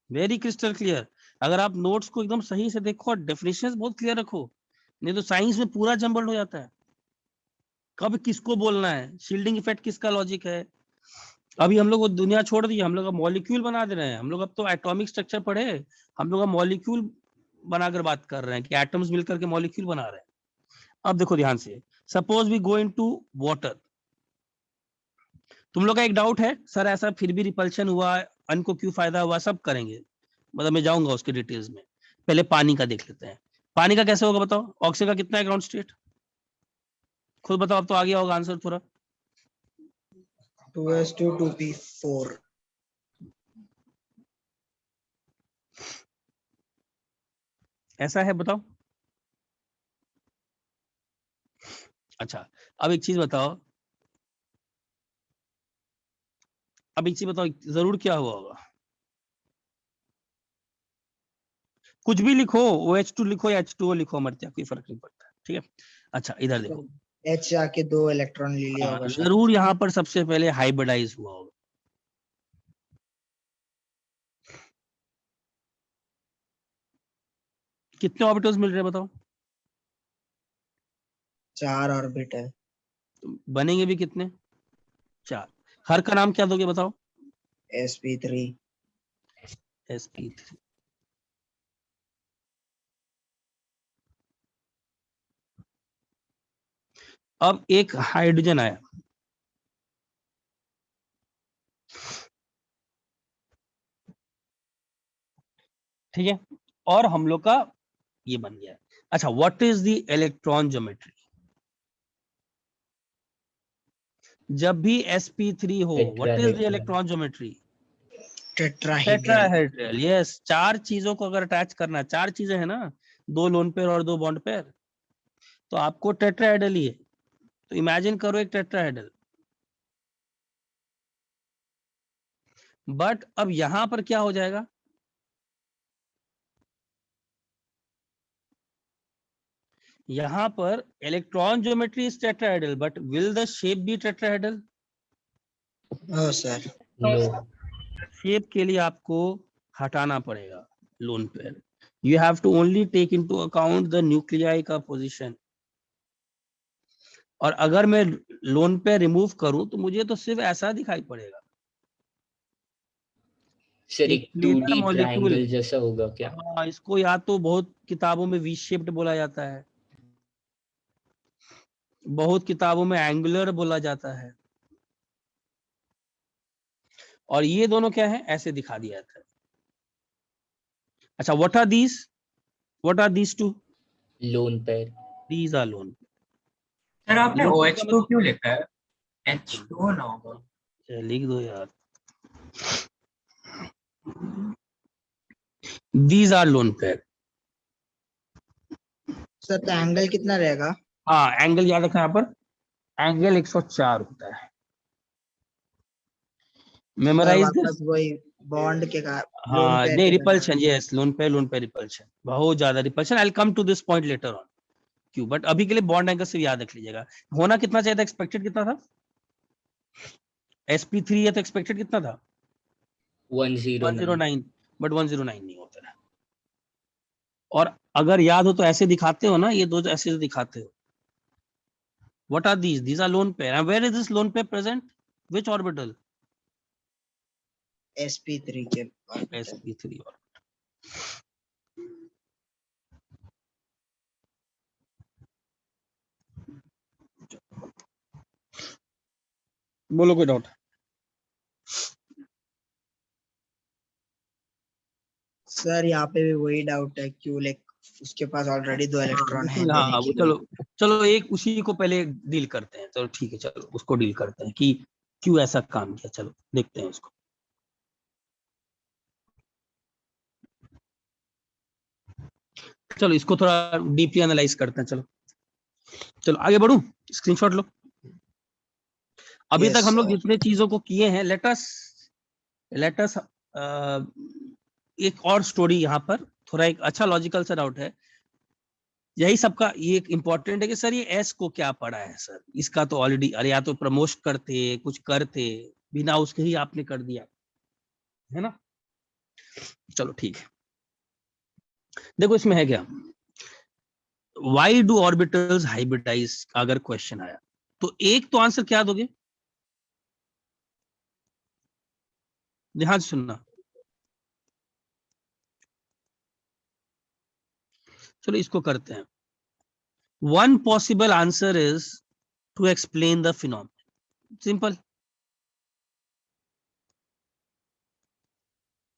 very crystal clear. अगर आप नोट्स को एकदम सही से देखो और डेफिनेशंस बहुत क्लियर रखो, नहीं तो साइंस में पूरा जंबल्ड हो जाता है, कब किसको बोलना है, शील्डिंग इफेक्ट किसका लॉजिक है। अभी हम लोग वो दुनिया छोड़ दी, हम लोग अब मॉलिक्यूल बना दे रहे हैं, हम लोग अब तो एटॉमिक स्ट्रक्चर पढ़े, हम लोग अब मॉलिक्यूल बनाकर बात कर रहे हैं कि एटम्स मिलकर के मॉलिक्यूल बना रहे हैं। अब देखो ध्यान से, suppose we go into water, तुम लोग का एक डाउट है सर ऐसा फिर भी रिपल्शन हुआ, अन को क्यों फायदा हुआ, सब करेंगे, मतलब मैं जाऊंगा उसके डिटेल्स में, पहले पानी का देख लेते हैं। पानी का कैसे होगा बताओ, ऑक्सीजन का कितना है ग्राउंड स्टेट, खुद बताओ, अब तो आ गया होगा आंसर थोड़ा। 2s2 2p4। ऐसा है बताओ। अच्छा अब एक चीज बताओ, अब एक चीज बताओ, जरूर क्या हुआ होगा, कुछ भी लिखो, OH2 लिखो या H2O लिखो, मरते कोई फर्क नहीं पड़ता, ठीक है। अच्छा इधर देखो, H आके 2 इलेक्ट्रॉन ले लिया होगा शायद। जरूर यहाँ पर सबसे पहले हाइब्रिडाइज हुआ होगा। कितने ऑर्बिटल्स मिल रहे हैं बताओ, 4 ऑर्बिट है। तो बनेंगे भी कितने, 4। हर का नाम क्या दोगे बताओ, sp3। sp3। अब एक हाइड्रोजन आया, ठीक है, और हम लोग का ये बन गया। अच्छा, what is the electron geometry? जब भी sp3 हो, what is the Tetrahedral. Electron geometry? Tetrahedral. Tetrahedral. Yes, 4 चीजों को अगर अटैच करना, 4 चीजें है ना, 2 लोन पेयर और 2 बॉन्ड पेयर, तो आपको टेट्राहेड्रल ही है। तो इमेजिन करो एक टेट्राहेड्रल। बट अब यहां पर क्या हो जाएगा? यहां पर electron geometry is tetrahedral, but will the shape be tetrahedral? Oh sir, No. Shape के लिए आपको हटाना पड़ेगा lone pair. You have to only take into account the nuclei का पोजीशन। और अगर मैं लोन पेयर रिमूव करूं तो मुझे तो सिर्फ ऐसा दिखाई पड़ेगा। सर एक एक planar 2D molecule। ट्रायंगल जैसा होगा क्या? हाँ, इसको या तो बहुत किताबों में वी शेप्ड बोला जाता है, बहुत किताबों में एंगुलर बोला जाता है, और ये दोनों क्या है, ऐसे दिखा दिया जाता है। अच्छा, what are these two? Lone pair. These are lone. Sir आपने लोन OH2 क्यों लिखा है? H2 ना होगा? लिख दो यार। These are lone pair. Sir तो एंगल कितना रहेगा? हाँ, एंगल याद रखना, यहाँ पर एंगल 104 होता है। Sir memorise this. वापस वही बॉन्ड के का लोन हाँ, पेयर नहीं, के repulsion, yes, lone pair repulsion, बहुत ज्यादा repulsion. I will come to this point later on क्यों, बट अभी के लिए बॉन्ड एंगल से याद रख लीजिएगा। होना कितना चाहिए था? एक्सपेक्टेड कितना था? sp3 है तो एक्सपेक्टेड कितना था? 109. 109, बट 109 नहीं होता है। और अगर याद हो तो ऐसे दिखाते हो ना, ये दो ऐसे दिखाते हो। What are these? These are lone pair. And where is this lone pair present? Which orbital? sp3 के orbital। sp3 orbital. बोलो कोई डाउट? सर यहाँ पे भी वही डाउट है, क्यों लाइक उसके पास ऑलरेडी 2 इलेक्ट्रॉन है हाँ, देने वो के लिए। चलो एक उसी को पहले डील करते हैं। चलो ठीक है, चलो उसको डील करते हैं कि क्यों ऐसा काम किया। चलो देखते हैं उसको। चलो इसको थोड़ा डीपली एनालाइज करते हैं। चलो आगे बढ़ूं, स्क्रीनशॉट लो। अभी Yes, तक हम लोग sir. जितने चीजों को किए हैं, लेटस एक और स्टोरी यहाँ पर थोड़ा एक अच्छा लॉजिकल सा डाउट है। यही सबका ये एक इम्पोर्टेंट है कि सर ये एस को क्या पढ़ा है सर, इसका तो ऑलरेडी, अरे या तो प्रमोट करते, कुछ करते, बिना उसके ही आपने कर दिया है ना। चलो ठीक है, देखो इसमें है क्या, वाई डू ऑर्बिटल्स हाइब्रिडाइज, अगर क्वेश्चन आया तो एक तो आंसर क्या दोगे, ध्यान से सुनना। चलो इसको करते हैं। One possible answer is to explain the phenomenon, simple,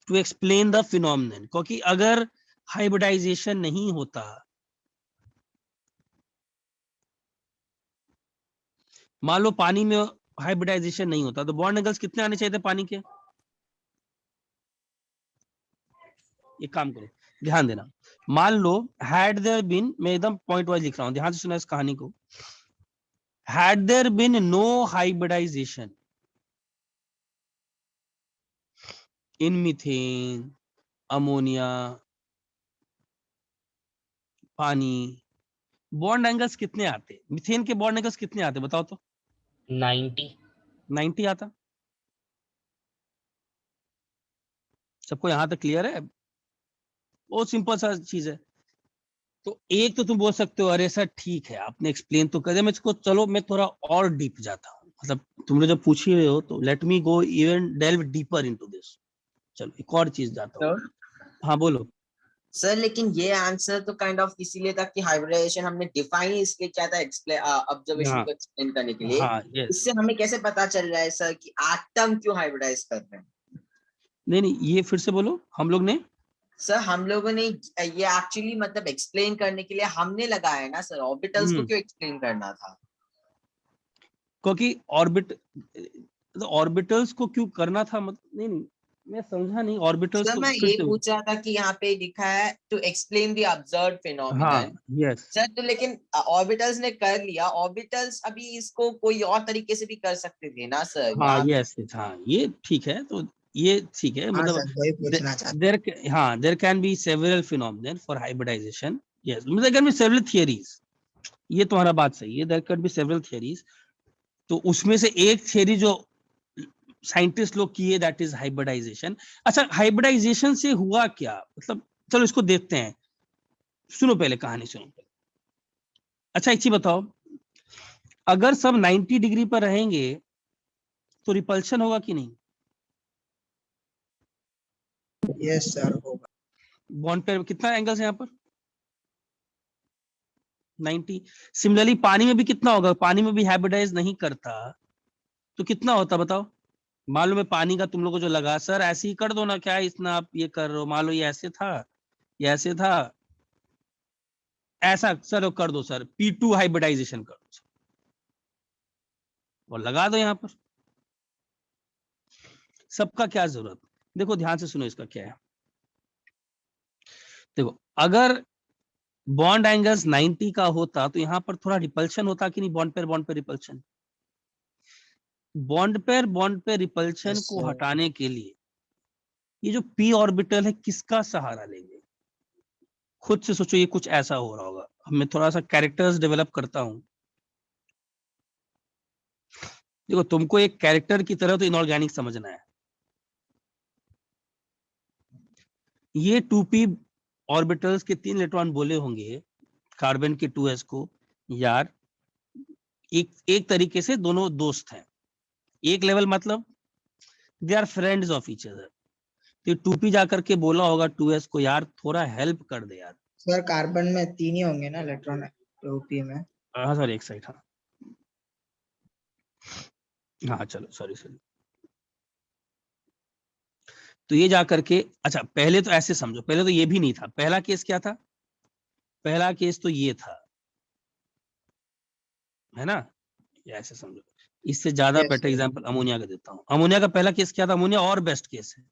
to explain the phenomenon. क्योंकि अगर हाइब्रिडाइजेशन नहीं होता, मान लो पानी में हाइब्रिडाइजेशन नहीं होता, तो बॉन्ड एंगल्स कितने आने चाहिए थे पानी के? एक काम करो, ध्यान देना, मान लो हैड देयर बीन, मैं एकदम पॉइंट वाइज लिख रहा हूं, ध्यान से सुना इस कहानी को। Had there been no hybridisation in methane, ammonia, पानी, बॉन्ड एंगल्स कितने आते? मीथेन के बॉन्ड एंगल्स कितने आते बताओ तो? 90 आता। सबको यहां तक क्लियर है? बहुत सिंपल सा चीज है। तो एक तो तुम बोल सकते हो अरे सर ठीक है आपने एक्सप्लेन तो कर दिया, मैं इसको, चलो मैं थोड़ा और डीप जाता हूँ, मतलब तुम लोग जब पूछ ही रहे हो तो let me go even delve deeper into this. चलो एक और चीज जाता हूँ। हाँ बोलो। सर लेकिन ये आंसर तो काइंड ऑफ इसीलिए था कि हाइब्रिडाइजेशन हमने डिफाइन इसलिए किया था ऑब्जर्वेशन हाँ, को एक्सप्लेन करने के लिए। हाँ, yes. इससे हमें कैसे पता चल रहा है सर कि एटम क्यों हाइब्रिडाइज कर रहे हैं? नहीं ये फिर से बोलो, हम लोग ने सर हम लोगों ने ये एक्चुअली मतलब एक्सप्लेन करने के लिए हमने लगाया है ना सर, ऑर्बिटल्स को क्यों एक्सप्लेन करना था? क्योंकि ऑर्बिटल्स को क्यों करना था, मतलब नहीं मैं समझा नहीं ऑर्बिटल्स सर को मैं फिर ये से। पूछ रहा था कि यहाँ पे लिखा है to explain the observed phenomenon. हाँ यस सर तो लेकिन ऑर्बिटल्स ने कर लिया, ऑर्बिटल्स अभी इसको कोई और तरीके से भी कर सकते थे ना सर हाँ यहाँ। यस हाँ ये ठीक है, तो ये ठीक है, हाँ मतलब सर वही पूछना चाहता देर हाँ there can be several phenomenon for hybridisation, yes there can be several theories, ये तुम्हारा बात सही है, there can be several theories. तो उसमें से एक थियरी जो साइंटिस्ट लोग किए दैट इज हाइब्रिडाइजेशन। अच्छा हाइब्रिडाइजेशन से हुआ क्या, मतलब चलो इसको देखते हैं, सुनो पहले कहानी सुनो पहले। अच्छा एक चीज बताओ, अगर सब 90 डिग्री पर रहेंगे तो रिपल्शन होगा कि नहीं? यस सर होगा। बॉन्ड पेयर कितना एंगल्स है यहाँ पर? 90। सिमिलरली पानी में भी कितना होगा, पानी में भी हाइब्रिडाइज नहीं करता तो कितना होता बताओ? मालूम है पानी का तुम लोगों को जो लगा, सर ऐसे ही कर दो ना, क्या इतना आप ये कर रहे हो, मान लो ये ऐसे था, ये ऐसे था, ऐसा सर कर दो सर, P2 हाइब्रिडाइजेशन कर दो और लगा दो यहाँ पर। सबका क्या जरूरत, देखो ध्यान से सुनो इसका क्या है। देखो अगर बॉन्ड एंगल्स 90 का होता तो यहाँ पर थोड़ा रिपल्शन होता कि नहीं, बॉन्ड पे रिपल्शन, बॉन्ड पे रिपल्शन यस को सर। हटाने के लिए ये जो p ऑर्बिटल है किसका सहारा लेंगे? खुद से सोचो, ये कुछ ऐसा हो रहा होगा, मैं थोड़ा सा कैरेक्टर्स डेवलप करता हूं। देखो तुमको एक कैरेक्टर की तरह तो इनऑर्गेनिक समझना है। ये 2p ऑर्बिटल्स के 3 इलेक्ट्रॉन बोले होंगे कार्बन के 2s को, यार एक तरीके से दोनों दोस्त हैं, एक लेवल मतलब they are friends of each other. तो 2p जाकर के बोला होगा 2s को, यार थोड़ा हेल्प कर दे यार। सर कार्बन में 3 ही होंगे ना इलेक्ट्रॉन, 2p में। हाँ सर एक साइड, हाँ चलो सॉरी। तो ये जा करके, अच्छा पहले तो ऐसे समझो, पहले तो ये भी नहीं था, पहला केस क्या था, पहला केस तो ये था, है ना, ये ऐसे समझो। इससे ज्यादा यस बेटर एग्जांपल अमोनिया का देता हूँ। अमोनिया का पहला केस क्या था, अमोनिया और बेस्ट केस है,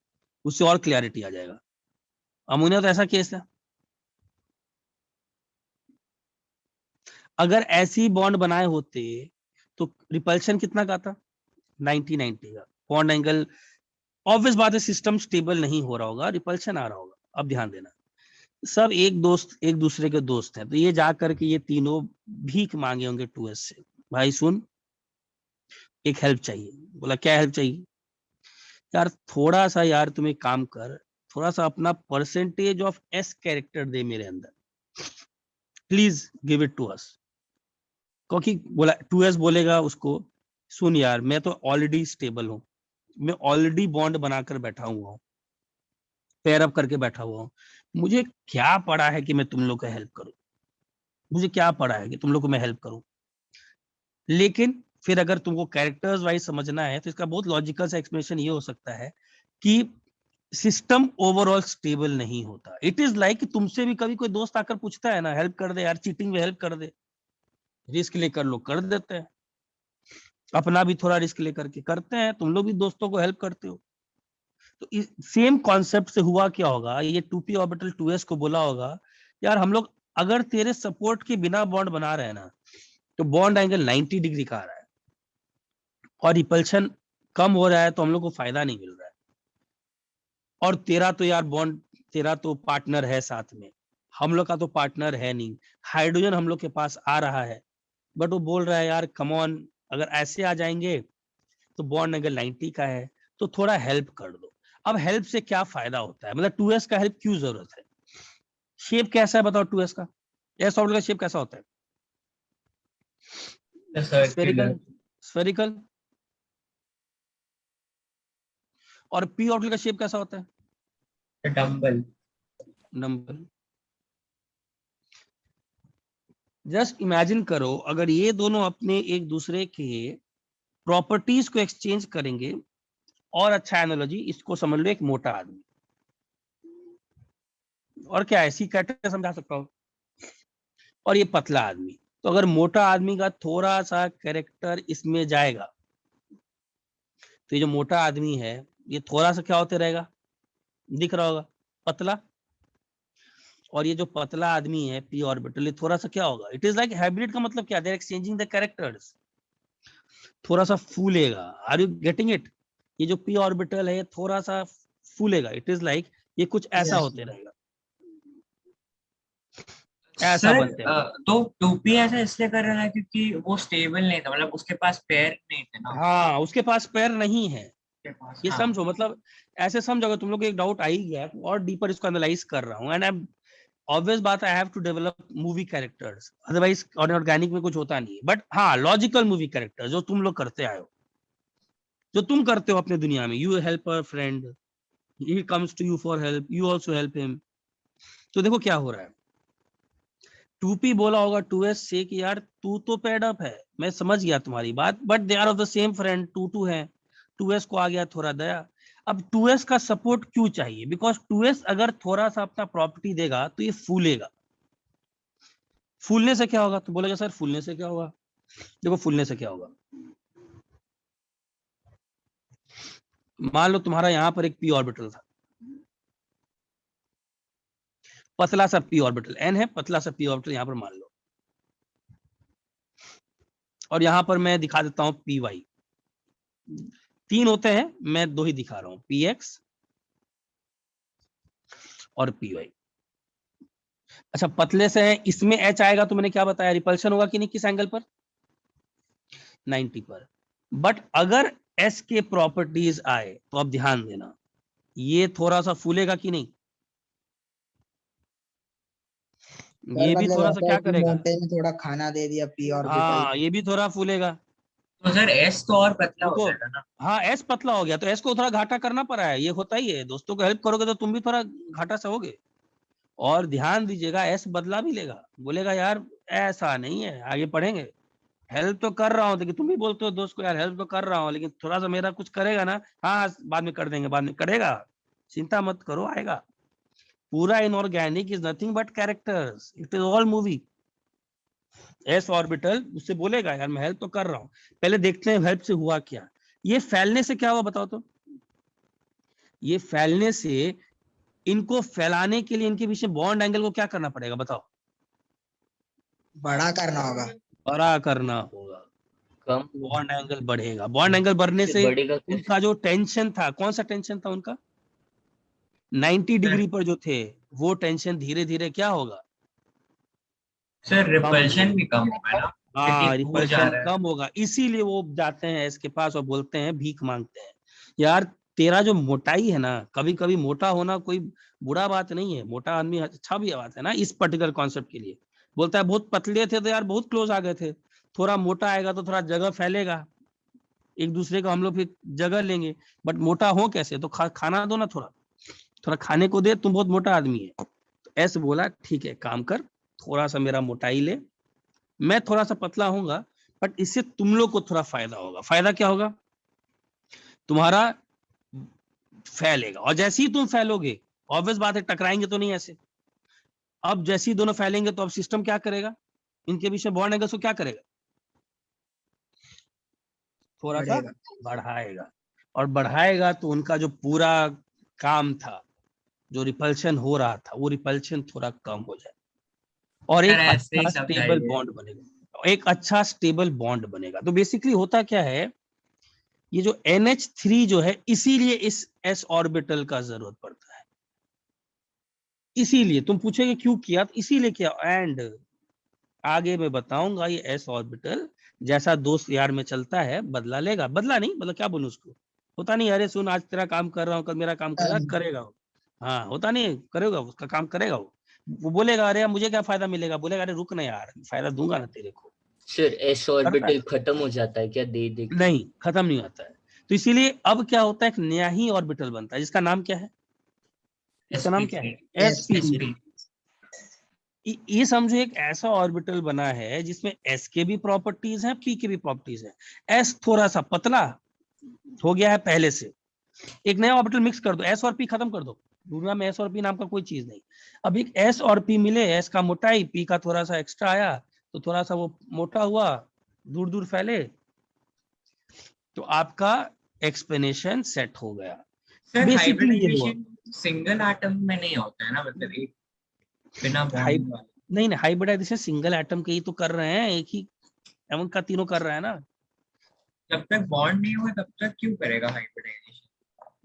उससे और क्लैरिटी आ जाएगा। अमोनिया तो ऐसा केस है, अगर ऐसी बॉन्ड बनाए होते तो रिपल्शन कितना का था, 90 का बॉन्ड एंगल, ऑब्वियस बात है सिस्टम स्टेबल नहीं हो रहा होगा, रिपल्शन आ रहा होगा। अब ध्यान देना, सब एक दोस्त एक दूसरे के दोस्त हैं, तो ये जा करके ये तीनों भीख मांगे होंगे 2s से, भाई सुन एक हेल्प चाहिए। बोला क्या हेल्प चाहिए? यार थोड़ा सा, यार तुम एक काम कर, थोड़ा सा अपना परसेंटेज ऑफ s कैरेक्टर दे मेरे अंदर, please give it to us. क्योंकि बोला 2s बोलेगा उसको, सुन यार मैं तो ऑलरेडी स्टेबल हूँ, मैं ऑलरेडी बॉन्ड बनाकर बैठा हुआ हूँ, पेयर अप करके बैठा हुआ हूँ, मुझे क्या पड़ा है कि मैं तुम लोग का हेल्प करूं, मुझे क्या पड़ा है कि तुम लोग को मैं हेल्प करूं। लेकिन फिर अगर तुमको कैरेक्टर्स वाइज समझना है तो इसका बहुत लॉजिकल सा एक्सप्लेनेशन ये हो सकता है कि सिस्टम ओवरऑल स्टेबल नहीं होता। इट इज लाइक तुमसे भी कभी कोई दोस्त आकर पूछता है ना, हेल्प कर दे यार, चीटिंग में हेल्प कर दे, रिस्क लेकर लोग कर देते हैं, अपना भी थोड़ा रिस्क लेकर के करते हैं, तुम लोग भी दोस्तों को हेल्प करते हो। तो सेम कॉन्सेप्ट से हुआ क्या होगा, ये 2p ऑर्बिटल 2s को बोला होगा, यार हम लोग अगर तेरे सपोर्ट के बिना बॉन्ड बना रहे हैं ना, तो बॉन्ड एंगल 90 डिग्री का आ रहा है और रिपल्शन कम हो रहा है, तो हम लोग को फायदा नहीं मिल रहा है। और तेरा तो यार बॉन्ड, तेरा तो पार्टनर है साथ में, हम लोग का तो पार्टनर है नहीं, हाइड्रोजन हम लोग के पास आ रहा है, बट वो बोल रहा है यार कम ऑन, अगर ऐसे आ जाएंगे तो बॉन्ड एंगल 90 का है, तो थोड़ा हेल्प कर दो। अब हेल्प से क्या फायदा होता है, मतलब 2s का हेल्प क्यों जरूरत है? शेप कैसा है बताओ 2s का, एस ऑर्बिटल का शेप कैसा होता है? Spherical, spherical. और p ऑर्बिटल का शेप कैसा होता है? डम्बल। नंबर। जस्ट इमेजिन करो अगर ये दोनों अपने एक दूसरे के प्रॉपर्टीज को एक्सचेंज करेंगे, और अच्छा एनालॉजी इसको समझ लो, एक मोटा आदमी, और क्या ऐसी कैरेक्टर समझा सकता हूँ। और ये पतला आदमी, तो अगर मोटा आदमी का थोड़ा सा कैरेक्टर इसमें जाएगा तो ये जो मोटा आदमी है ये थोड़ा सा क्या होते रहेगा, दिख रहा होगा, पतला। और ये जो पतला आदमी है पी ऑर्बिटल, ये थोड़ा सा क्या होगा, इट इज लाइक हाइब्रिड का मतलब क्या, they are exchanging the characters, थोड़ा सा फूलेगा। Are you getting it? ये जो पी ऑर्बिटल है थोड़ा सा फूलेगा, इट इज लाइक ये कुछ ऐसा Yes. होते रहेगा, ऐसा सर बनते हैं। तो 2p ऐसा इसलिए कर रहा है क्योंकि वो स्टेबल नहीं था, मतलब उसके पास पैर नहीं थे ना हाँ, उसके पास पैर नहीं है, उसके पास। ये हाँ समझो, मतलब ऐसे समझो, अगर तुम लोग को एक डाउट आई गया और डीपर इसको एनालाइज कर रहा हूँ, एंड आई ऑब्वियस बात, I have to develop movie characters, otherwise organic में कुछ होता नहीं है। बट हाँ, लॉजिकल मूवी कैरेक्टर जो तुम लोग करते आए हो, जो तुम करते हो अपने दुनिया में, you help a friend, he comes to you for help, you also help him. तो देखो क्या हो रहा है, 2p बोला होगा 2s से कि यार तू तो पेड अप है, मैं समझ गया तुम्हारी बात, but they are of the same friend, 2 है, 2s को आ गया थोड़ा दया। अब 2s का सपोर्ट क्यों चाहिए, बिकॉज 2s अगर थोड़ा सा अपना प्रॉपर्टी देगा तो ये फूलेगा। फूलने से क्या होगा, तो बोलेगा सर फूलने से क्या होगा, देखो फूलने से क्या होगा, मान लो तुम्हारा यहाँ पर एक पी ऑर्बिटल था, पतला सा पी ऑर्बिटल n है, पतला सा पी ऑर्बिटल यहाँ पर मान लो, और यहाँ पर मैं दिखा देता हूँ पी वाई, 3 होते हैं, मैं 2 ही दिखा रहा हूँ, पी एक्स और पी वाई। अच्छा, पतले से है, इसमें एच आएगा तो मैंने क्या बताया, रिपल्शन होगा कि नहीं, किस एंगल पर, 90 पर। बट अगर एस के प्रॉपर्टीज आए तो अब ध्यान देना, ये थोड़ा सा फूलेगा कि नहीं, ये भी मतलब थोड़ा सा ऐसा है क्या कि करेगा, मोटे में थोड़ा खाना दे दिया पी ऑर्बिटल। हाँ ये भी थोड़ा फूलेगा। तो सर s तो और पतला हो रुको, जाएगा ना। हाँ एस पतला हो गया तो एस को थोड़ा घाटा करना पड़ा है, ये होता ही है, दोस्तों को हेल्प करोगे तो तुम भी थोड़ा घाटा से होगे। और ध्यान दीजिएगा, एस बदला भी लेगा, बोलेगा यार ऐसा नहीं है, आगे पढ़ेंगे, हेल्प तो कर रहा हूँ, लेकिन तुम भी बोलते हो दोस्त को यार हेल्प तो कर रहा हूँ, लेकिन थोड़ा सा मेरा कुछ करेगा ना, हाँ बाद में कर देंगे, बाद में करेगा, चिंता मत करो, आएगा। पूरा inorganic is nothing but characters, it is all movie. S orbital उससे बोलेगा यार मैं हेल्प तो कर रहा हूँ, पहले देखते हैं हेल्प से हुआ क्या। ये फैलने से क्या हुआ बताओ तो, ये फैलने से इनको फैलाने के लिए इनके बीच में बॉन्ड एंगल को क्या करना पड़ेगा बताओ, बड़ा करना होगा। बड़ा करना होगा, कम बॉन्ड एंगल बढ़ेगा, बॉन्ड एंगल बढ़ने से बढ़ेगा कैसे? उनका जो टेंशन था, कौन सा टेंशन था उनका, 90 डिग्री पर जो थे, वो टेंशन धीरे धीरे क्या होगा, सर रिपल्शन भी कम होगा ना, क्योंकि हाँ दूर जा रिपल्शन रहा है। कम होगा, इसीलिए वो जाते हैं इसके पास और बोलते हैं, भीख मांगते हैं। यार तेरा जो मोटाई है ना, कभी कभी मोटा होना कोई बुरा बात नहीं है, मोटा आदमी अच्छा भी बात है ना, इस पर्टिकुलर कॉन्सेप्ट के लिए। बोलता है बहुत पतले थे तो यार बहुत क्लोज आ गए थे, थोड़ा मोटा आएगा तो थोड़ा जगह फैलेगा, एक दूसरे को हम लोग फिर जगह लेंगे, बट मोटा हो कैसे, तो खाना दो ना, थोड़ा थोड़ा खाने को दे, तुम बहुत मोटा आदमी है। तो ऐसे बोला ठीक है काम कर, थोड़ा सा मेरा मोटाई ले, मैं थोड़ा सा पतला होऊंगा, बट इससे तुम लोग को थोड़ा फायदा होगा। फायदा क्या होगा, तुम्हारा फैलेगा, और जैसे ही तुम फैलोगे, ऑब्वियस बात है टकराएंगे तो नहीं ऐसे, अब जैसे ही दोनों फैलेंगे तो अब सिस्टम क्या करेगा, इनके बीच में बॉन्ड एंगल को क्या करेगा, थोड़ा सा बढ़ेगा। बढ़ाएगा, और बढ़ाएगा तो उनका जो पूरा काम था, जो रिपल्शन हो रहा था, वो रिपल्शन थोड़ा कम हो जाए और एक सर ऐसे ही अच्छा स्टेबल समझाइए। बॉन्ड बनेगा, एक अच्छा स्टेबल बॉन्ड बनेगा। तो बेसिकली होता क्या है, ये जो NH3 जो है, इसीलिए इस s ऑर्बिटल का जरूरत पड़ता है, इसीलिए तुम पूछेगे क्यों किया, तो इसीलिए किया। एंड आगे मैं बताऊंगा, ये s ऑर्बिटल जैसा दोस्त यार में चलता है, बदला लेगा, बदला नहीं मतलब क्या बोलूं उसको, होता नहीं अरे सुन आज तेरा काम कर रहा हूँ कल मेरा काम करेगा, करेगा वो, हाँ होता नहीं करेगा, उसका काम करेगा वो बोलेगा अरे यार मुझे क्या फायदा मिलेगा, बोलेगा अरे रुक ना यार फायदा दूंगा ना तेरे को, सर एस करता है। ऑर्बिटल खत्म हो जाता है क्या दे दे के? नहीं खत्म नहीं होता है, तो इसीलिए अब क्या होता है, एक नया ही ऑर्बिटल बनता है जिसका नाम क्या है, इसका नाम क्या है, sp3। ये समझो एक ऐसा ऑर्बिटल बना है जिसमें s के भी प्रॉपर्टीज हैं, p के भी प्रॉपर्टीज हैं। s थोड़ा सा पतला हो गया है पहले से, एक नया ऑर्बिटल मिक्स कर दो, s और p खत्म कर दो, दुनिया में एस और पी नाम का कोई चीज नहीं। अब एक एस और पी मिले, एस का मोटाई, पी का थोड़ा सा एक्स्ट्रा आया तो थोड़ा सा वो मोटा हुआ, दूर दूर फैले, तो आपका एक्सप्लेनेशन सेट हो गया। सर बेसिकली ये हुआ। हाइब्रिडाइजेशन सिंगल एटम में नहीं होता है ना, मतलब एक बिना हाई बॉन्ड वाला। नहीं नहीं, हाइब्रिडाइजेशन सिंगल एटम के ही तो कर रहे हैं, एक ही एटम का तीनों कर रहा है ना। जब तक बॉन्ड नहीं हुआ तब तक क्यों करेगा हाइब्रिडाइजेशन?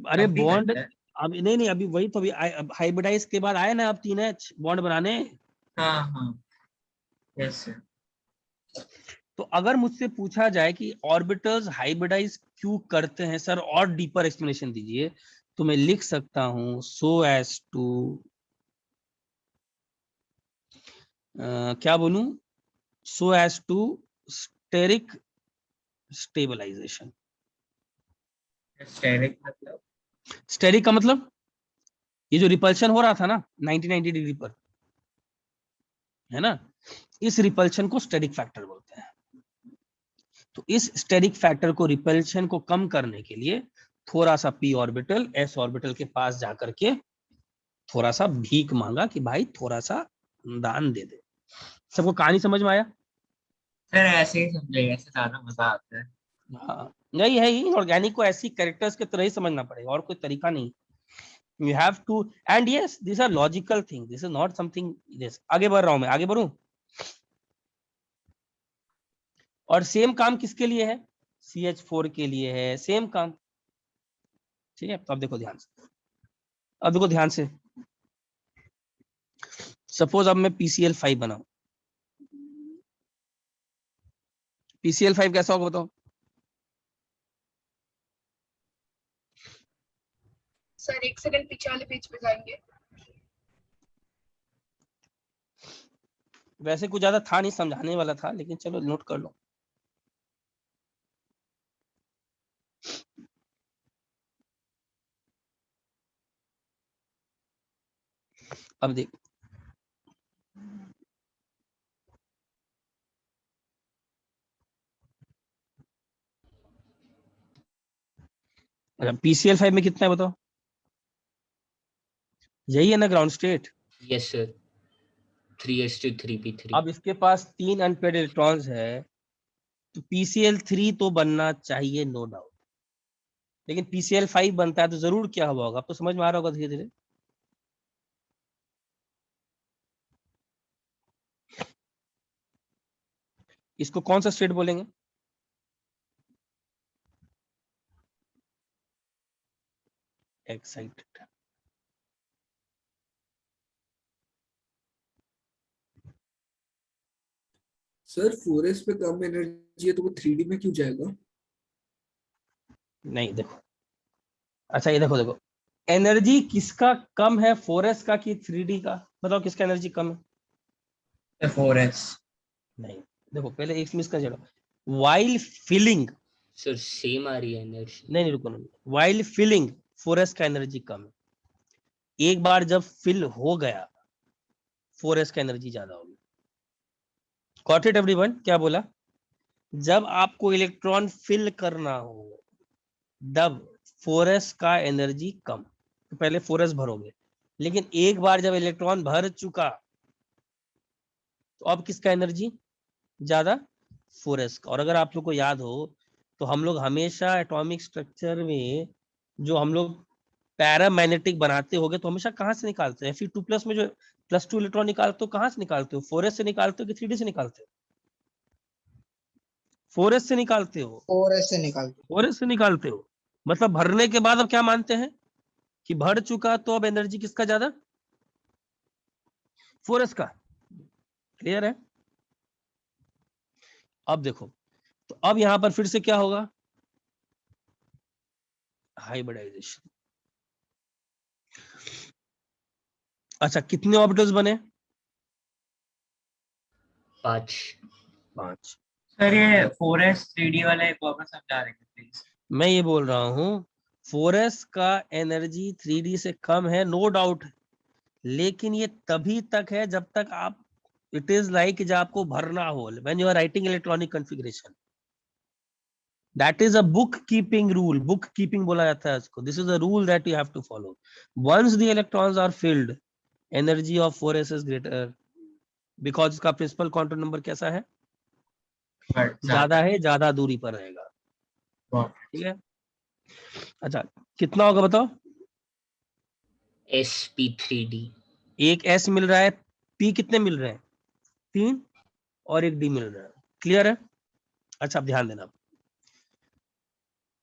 अरे तब भी बॉन्ड, करता है। अब नहीं नहीं, अभी वही तो, अभी हाइब्रिडाइज के बाद आए ना अब 3H बॉन्ड बनाने। हाँ हाँ, यस सर। तो अगर मुझसे पूछा जाए कि ऑर्बिटल्स हाइब्रिडाइज क्यों करते हैं सर, और डीपर एक्सप्लेनेशन दीजिए, तो मैं लिख सकता हूं सो एज टू, क्या बोलूं, so as to steric stabilisation. Steric मतलब? स्टेरिक का मतलब ये जो रिपल्शन हो रहा था ना 90 डिग्री पर, है ना, इस रिपल्शन को स्टेरिक फैक्टर बोलते हैं। तो इस स्टेरिक फैक्टर को, रिपल्शन को कम करने के लिए थोड़ा सा पी ऑर्बिटल एस ऑर्बिटल के पास जाकर के थोड़ा सा भीख मांगा कि भाई थोड़ा सा दान दे दे। सबको कहानी समझ में आया? सर ऐसे ही समझे, ऐसे ज्यादा मजा आता है। हाँ, यही है, ही ऑर्गेनिक को ऐसी कैरेक्टर्स के तरह ही समझना पड़ेगा, और कोई तरीका नहीं। You have to, and yes this are logical thing, this is not something this. आगे बढ़ रहा हूं मैं, आगे बढ़ूं। और सेम काम किसके लिए है? CH4 के लिए है सेम काम। ठीक है, तो अब देखो ध्यान से, अब देखो ध्यान से, सपोज अब मैं PCl5 बनाऊं, PCl5 कैसा होगा बताओ? सर 1 सेकंड पीछे वाले पेज पे जाएंगे। वैसे कुछ ज्यादा था नहीं, समझाने वाला था, लेकिन चलो नोट कर लो। अब देख, अच्छा PCl5 में कितना है बताओ? यही है ना ground state. Yes sir, 3s2 3p3। अब इसके पास 3 अनपेड इलेक्ट्रॉन्स है, तो PCl3 तो बनना चाहिए नो डाउट, लेकिन PCl5 बनता है तो जरूर क्या हुआ होगा, अब तो समझ में आ रहा होगा धीरे धीरे। इसको कौन सा स्टेट बोलेंगे? एक्साइटेड। सर 4s पे कम एनर्जी है तो वो 3D में क्यों जाएगा? नहीं देखो, अच्छा ये देखो, देखो एनर्जी किसका कम है, 4s का कि 3D का? बताओ किसका एनर्जी कम है? 4s। नहीं, देखो पहले इसमें इसका जवाब, वाइल फिलिंग, सर सेम आ रही है एनर्जी। नहीं रुको, वाइल फिलिंग 4s का एनर्जी कम है। एक बार जब फिल हो गया 4s का एनर्जी ज्यादा होगी। Got it everyone? क्या बोला? जब आपको इलेक्ट्रॉन फिल करना हो तब 4s का एनर्जी कम, तो पहले 4s भरोगे, लेकिन एक बार जब इलेक्ट्रॉन भर चुका तो अब किसका एनर्जी ज्यादा? 4s का। और अगर आप लोग को याद हो तो हम लोग हमेशा एटॉमिक स्ट्रक्चर में जो हम लोग पैरामैग्नेटिक बनाते होगे तो हमेशा कहाँ से निकालते हैं? Fe2+ में जो +2 इलेक्ट्रॉन निकालते हो, कहाँ से निकालते हो? 4s से निकालते हो कि 3D से निकालते हो? 4s से निकालते हो। 4s से निकालते। 4s से निकालते हो, मतलब भरने के बाद अब क्या मानते हैं कि भर चुका, तो अब एनर्जी किसका ज्यादा? 4s का। क्लियर है? अब देखो, तो अब यहां पर फिर से क्या होगा? हाइब्रिडाइजेशन। अच्छा कितने ऑर्बिटल्स बने? 5। 5। सर ये 4s 3D वाला एक और बार समझा देंगे प्लीज। मैं ये बोल रहा हूं 4s का एनर्जी 3D से कम है, नो डाउट, लेकिन ये तभी तक है जब तक आप, इट इज लाइक जब आपको भरना हो, when you are writing electronic configuration, That is a bookkeeping rule. Bookkeeping बोला जाता है इसको. This is a rule that you have to follow. Once the electrons are filled, energy of 4s is greater because इसका principal quantum number कैसा है? ज्यादा है, ज्यादा दूरी पर रहेगा. ठीक है. अच्छा, कितना होगा बताओ? sp3d. एक s मिल रहा है, p कितने मिल रहे हैं? 3 और एक d मिल रहा है. क्लियर है? अच्छा, अब ध्यान देना.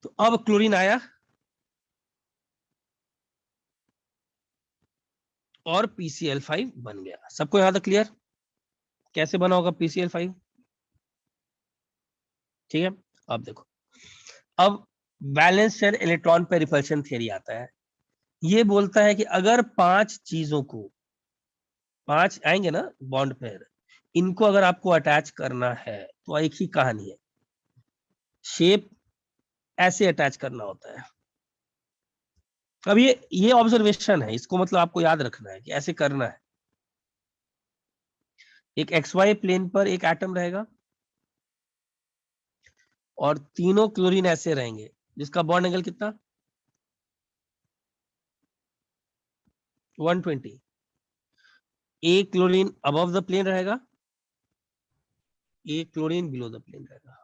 तो अब क्लोरीन आया और PCl5 बन गया. सबको यहां तक क्लियर? कैसे बना होगा PCl5? ठीक है. अब देखो, अब बैलेंस शेल इलेक्ट्रॉन पे रिपल्शन थ्योरी आता है. ये बोलता है कि अगर 5 चीजों को, 5 आएंगे ना बॉन्ड पेयर, इनको अगर आपको अटैच करना है तो एक ही कहानी है. शेप ऐसे अटैच करना होता है. अब ये ऑब्जर्वेशन है, इसको मतलब आपको याद रखना है कि ऐसे करना है. एक XY प्लेन पर एक एटम रहेगा और तीनों क्लोरीन ऐसे रहेंगे, जिसका बॉन्ड एंगल कितना? 120. एक क्लोरीन अबव द प्लेन रहेगा, एक क्लोरीन बिलो द प्लेन रहेगा.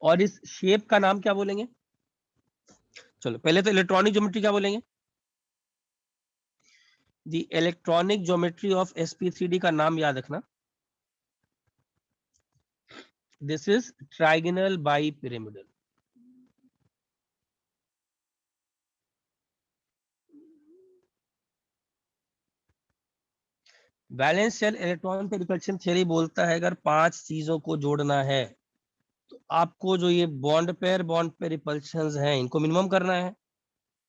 और इस शेप का नाम क्या बोलेंगे? चलो पहले तो इलेक्ट्रॉनिक ज्योमेट्री क्या बोलेंगे? The electronic geometry of sp3d का नाम याद रखना. This is trigonal bipyramidal. Valence shell electron पे रिपल्शन थ्योरी बोलता है अगर 5 चीजों को जोड़ना है तो आपको जो ये बॉन्ड पे रिपल्शंस हैं इनको मिनिमम करना है.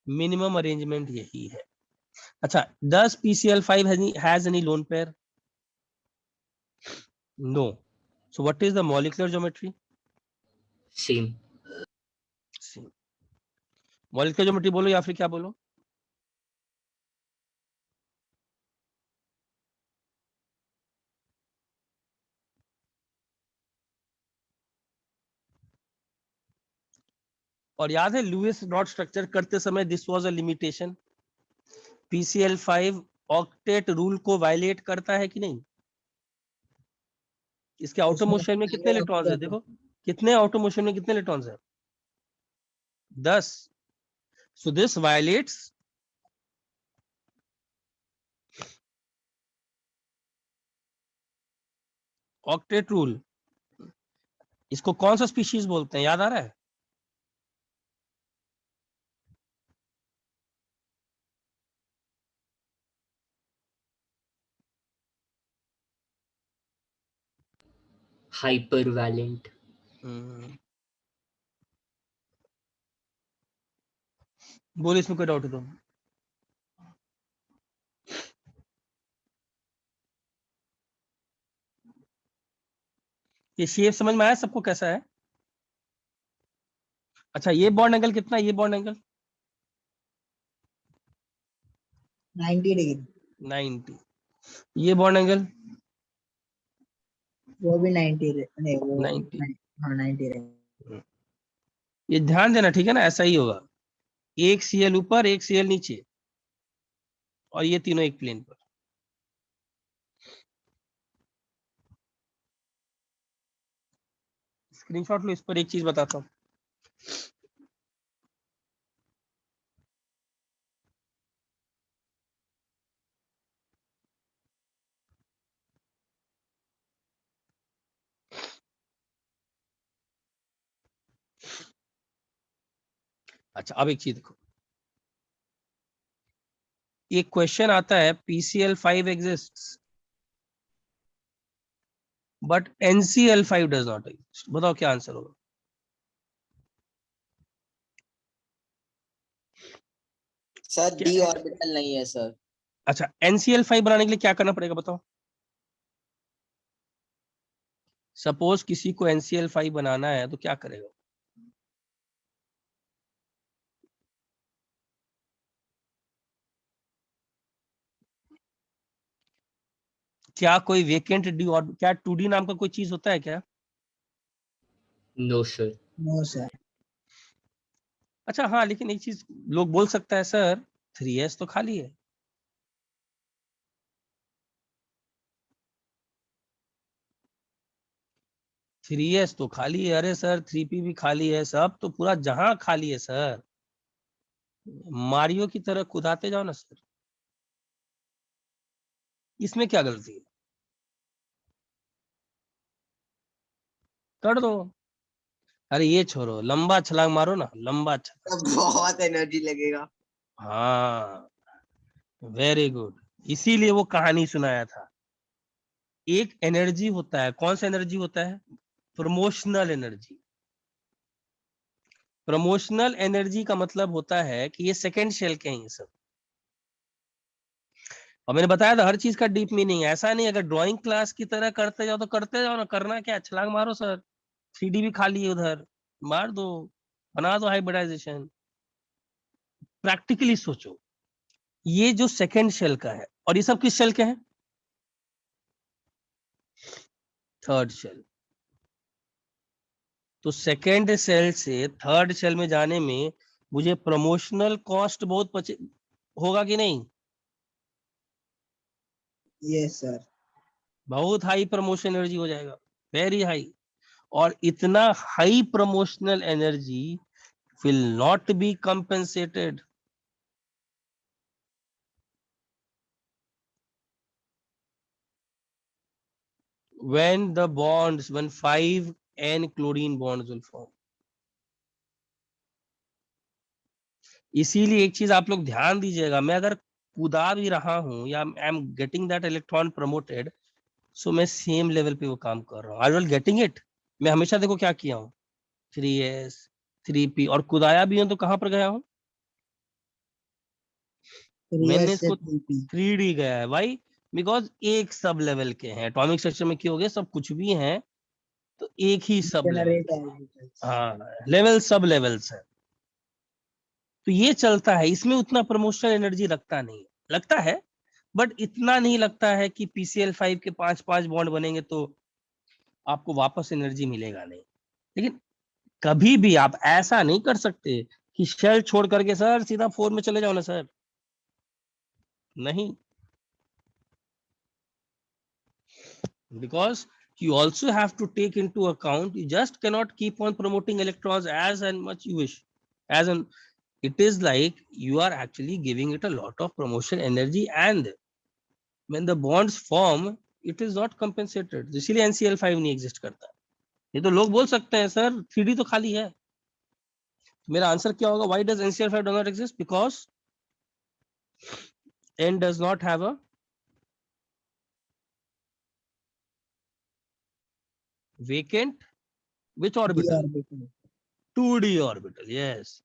मिनिमम अरेंजमेंट यही है. अच्छा, does PCl5 has any lone pair? No. So what is the molecular geometry? Same. molecular geometry बोलो या फिर क्या बोलो? और याद है लुईस डॉट स्ट्रक्चर करते समय this was a limitation. PCl5 octet rule को वायलेट करता है कि नहीं? इसके आउटर मोशन में कितने इलेक्ट्रॉन्स है? देखो कितने आउटर मोशन में कितने इलेक्ट्रॉन्स है? 10. So this violets octet rule. इसको कौन सा स्पीशीज बोलते हैं, याद आ रहा है? Hypervalent. बोल, इसमें कोई डाउट है तो? ये शेप समझ में आया सबको कैसा है? अच्छा, ये बॉन्ड एंगल कितना है? ये बॉन्ड एंगल 90 डिग्री. 90. ये बॉन्ड एंगल वो भी 90 नहीं, वो 90. हाँ 90 रहेगा. ये ध्यान देना, ठीक है ना? ऐसा ही होगा. एक Cl ऊपर, एक Cl नीचे, और ये तीनों एक प्लेन पर. स्क्रीनशॉट लो. इस पर एक चीज बताता हूँ. अच्छा, अब एक चीज देखो. एक क्वेश्चन आता है PCl5 exists but NCl5 does not exist. बताओ क्या आंसर होगा? सर d ऑर्बिटल नहीं है सर. अच्छा, NCl5 बनाने के लिए क्या करना पड़ेगा बताओ? सपोज किसी को NCl5 बनाना है तो क्या करेगा? क्या कोई वेकेंट डी ऑर्बिटल, क्या 2D नाम का कोई चीज होता है क्या? No, sir. No sir. अच्छा हाँ, लेकिन एक चीज लोग बोल सकता है सर 3s तो खाली है। थ्री एस तो खाली है, अरे सर 3p भी खाली है, सब तो पूरा जहां खाली है सर। मारियो की तरह कुदाते जाओ ना सर, इसमें क्या गलती है? कर दो। अरे ये छोड़ो, लंबा छलांग मारो ना, लंबा छलांग। बहुत एनर्जी लगेगा। हाँ वेरी गुड, इसीलिए वो कहानी सुनाया था। एक एनर्जी होता है, कौन सा एनर्जी होता है? Promotional energy. प्रमोशनल एनर्जी का मतलब होता है कि ये सेकेंड शेल के हैं ये सब। और मैंने बताया था हर चीज का डीप मीनिंग, ऐसा नहीं अगर ड्राइंग क्लास की तरह करते जाओ तो करते जाओ ना, करना क्या, छलांग मारो सर। 3D भी खाली है उधर, मार दो, बना दो हाइब्रिडाइजेशन। प्रैक्टिकली सोचो, ये जो सेकेंड शेल का है और ये सब किस शेल के हैं? Third shell. तो सेकेंड शेल से थर्ड शेल में जाने में मुझे प्रमोशनल कॉस्ट बहुत होगा कि नहीं? Yes sir. बहुत हाई प्रमोशन एनर्जी हो जाएगा, वेरी हाई। और इतना high promotional energy will not be compensated. When 5n chlorine bonds will form. इसीलिए एक चीज आप लोग ध्यान दीजिएगा, मैं अगर कूदा भी रहा हूं या I am getting that electron promoted, so मैं सेम लेवल पे वो काम कर रहा हूँ, आई विल गेटिंग इट। मैं हमेशा देखो क्या किया हूँ, 3s 3p, और कुदाया भी हूं तो कहां पर गया हूं? मैंने 3s से इसको 3p। 3D गया है भाई, बिकॉज एक सब लेवल के हैं, एटॉमिक स्ट्रक्चर में क्या हो गया, सब कुछ भी हैं तो एक ही सब लेवल। Generate orbitals. हाँ लेवल सब लेवल्स है, तो ये चलता है, इसमें उतना प्रमोशनल एनर्जी लगता नहीं है, लगता है बट इतना नहीं लगता है कि PCl5 के 5 बॉन्ड बनेंगे तो आपको वापस एनर्जी मिलेगा नहीं। लेकिन कभी भी आप ऐसा नहीं कर सकते कि शेल छोड़ करके सर सीधा 4 में चले जाओ ना सर, नहीं, because you also have to take into account, you just cannot keep on promoting electrons as and much you wish, as an it is like you are actually giving it a lot of promotion energy, and when the bonds form it is not compensated, इसीलिए NCl5 नहीं exist करता। ये तो लोग बोल सकते हैं sir 3D तो खाली है, मेरा आंसर क्या होगा? why does NCl5 does not exist? because N does not have a vacant which d orbital? orbital। 2D orbital, yes।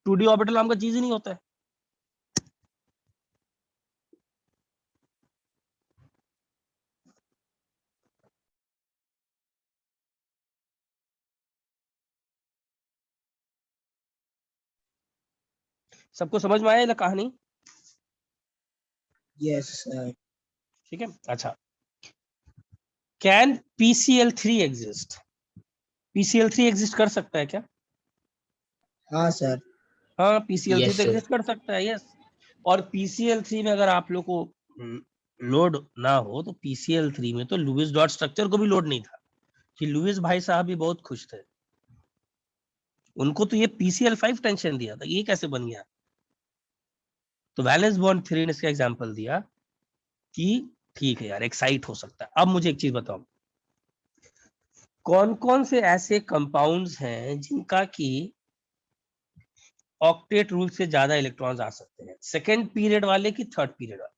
2D orbital नाम का चीज ही नहीं होता है। सबको समझ में आया ये कहानी? Yes sir. ठीक है, अच्छा, can PCl3 exist? PCl3 exist कर सकता है क्या? हाँ सर। हाँ PCl3 Yes, तो sir. एग्जिस्ट कर सकता है, यस। और PCl3 में अगर आप लोग को लोड ना हो तो PCl3 में तो लुईस डॉट स्ट्रक्चर को भी लोड नहीं था, कि लुईस भाई साहब भी बहुत खुश थे, उनको तो ये PCl5 टेंशन दिया था, ये कैसे बन गया? तो वैलेंस बॉन्ड थ्योरी ने इसका एग्जांपल दिया कि ठीक है यार, एक्साइट हो सकता है। अब मुझे एक चीज बताओ, कौन कौन से ऐसे कंपाउंड्स हैं जिनका की ऑक्टेट रूल से ज्यादा इलेक्ट्रॉन्स आ सकते हैं, सेकेंड पीरियड वाले की थर्ड पीरियड वाले?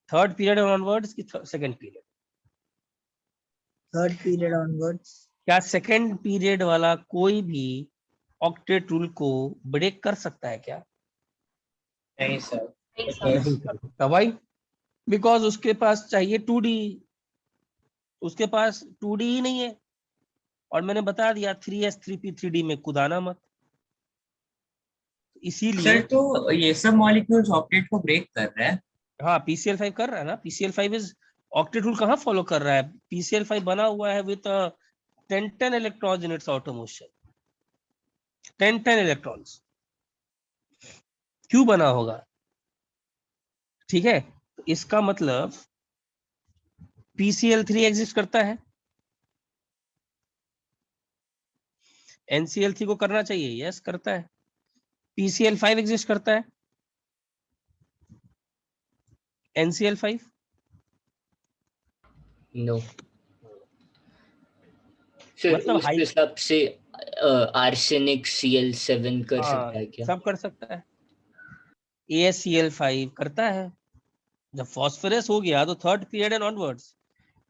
थर्ड पीरियड ऑनवर्ड्स की second period? Third period onwards. क्या सेकेंड पीरियड वाला कोई भी ऑक्टेट रूल को ब्रेक कर सकता है क्या? नहीं सर। नहीं सर। नहीं कर सकता भाई, बिकॉज उसके पास चाहिए 2D, उसके पास 2D ही नहीं है। और मैंने बता दिया 3s 3p 3D में कुदाना मत, इसीलिए। सर तो ये सब मॉलिक्यूल्स ऑक्टेट को ब्रेक कर रहे हैं? हाँ PCl5 कर रहा है ना, PCl5 इज ऑक्टेट रूल कहाँ फॉलो कर रहा है? PCl5 बना हुआ है with 10 electrons in its outer motion, 10 electrons. क्यों बना होगा? ठीक है, इसका मतलब PCl3 एग्जिस्ट करता है, NCl3 को करना चाहिए, यस करता है। PCl5 एग्जिस्ट करता है, NCl5 नो सर, मतलब उस हिसाब से आर्सेनिक Cl7 कर सकता है क्या? सब कर सकता है। AsCl5 करता है। जब फॉस्फोरस हो गया तो थर्ड पीरियड एंड ऑनवर्ड्स,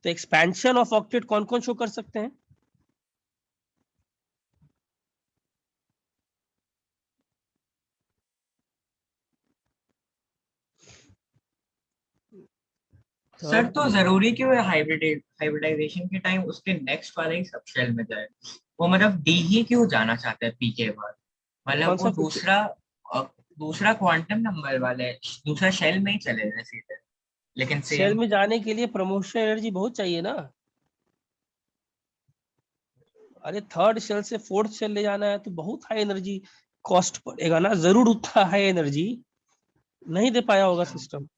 तो एक्सपेंशन ऑफ ऑक्टेट कौन कौन शो कर सकते हैं? सर तो जरूरी क्यों है हाइब्रिडाइजेशन के टाइम उसके नेक्स्ट वाले ही सब शेल में जाए? वो मतलब डी ही क्यों जाना चाहता है पी के बाद? मतलब वो दूसरा क्वांटम नंबर वाले दूसरा शेल में ही चले जाए सीधे, लेकिन शेल सेम। में जाने के लिए प्रमोशन एनर्जी बहुत चाहिए ना। अरे थर्ड शेल से फोर्थ शेल ले जाना है तो बहुत हाई एनर्जी कॉस्ट पड़ेगा ना, जरूर उतना हाई एनर्जी नहीं दे पाया होगा सिस्टम।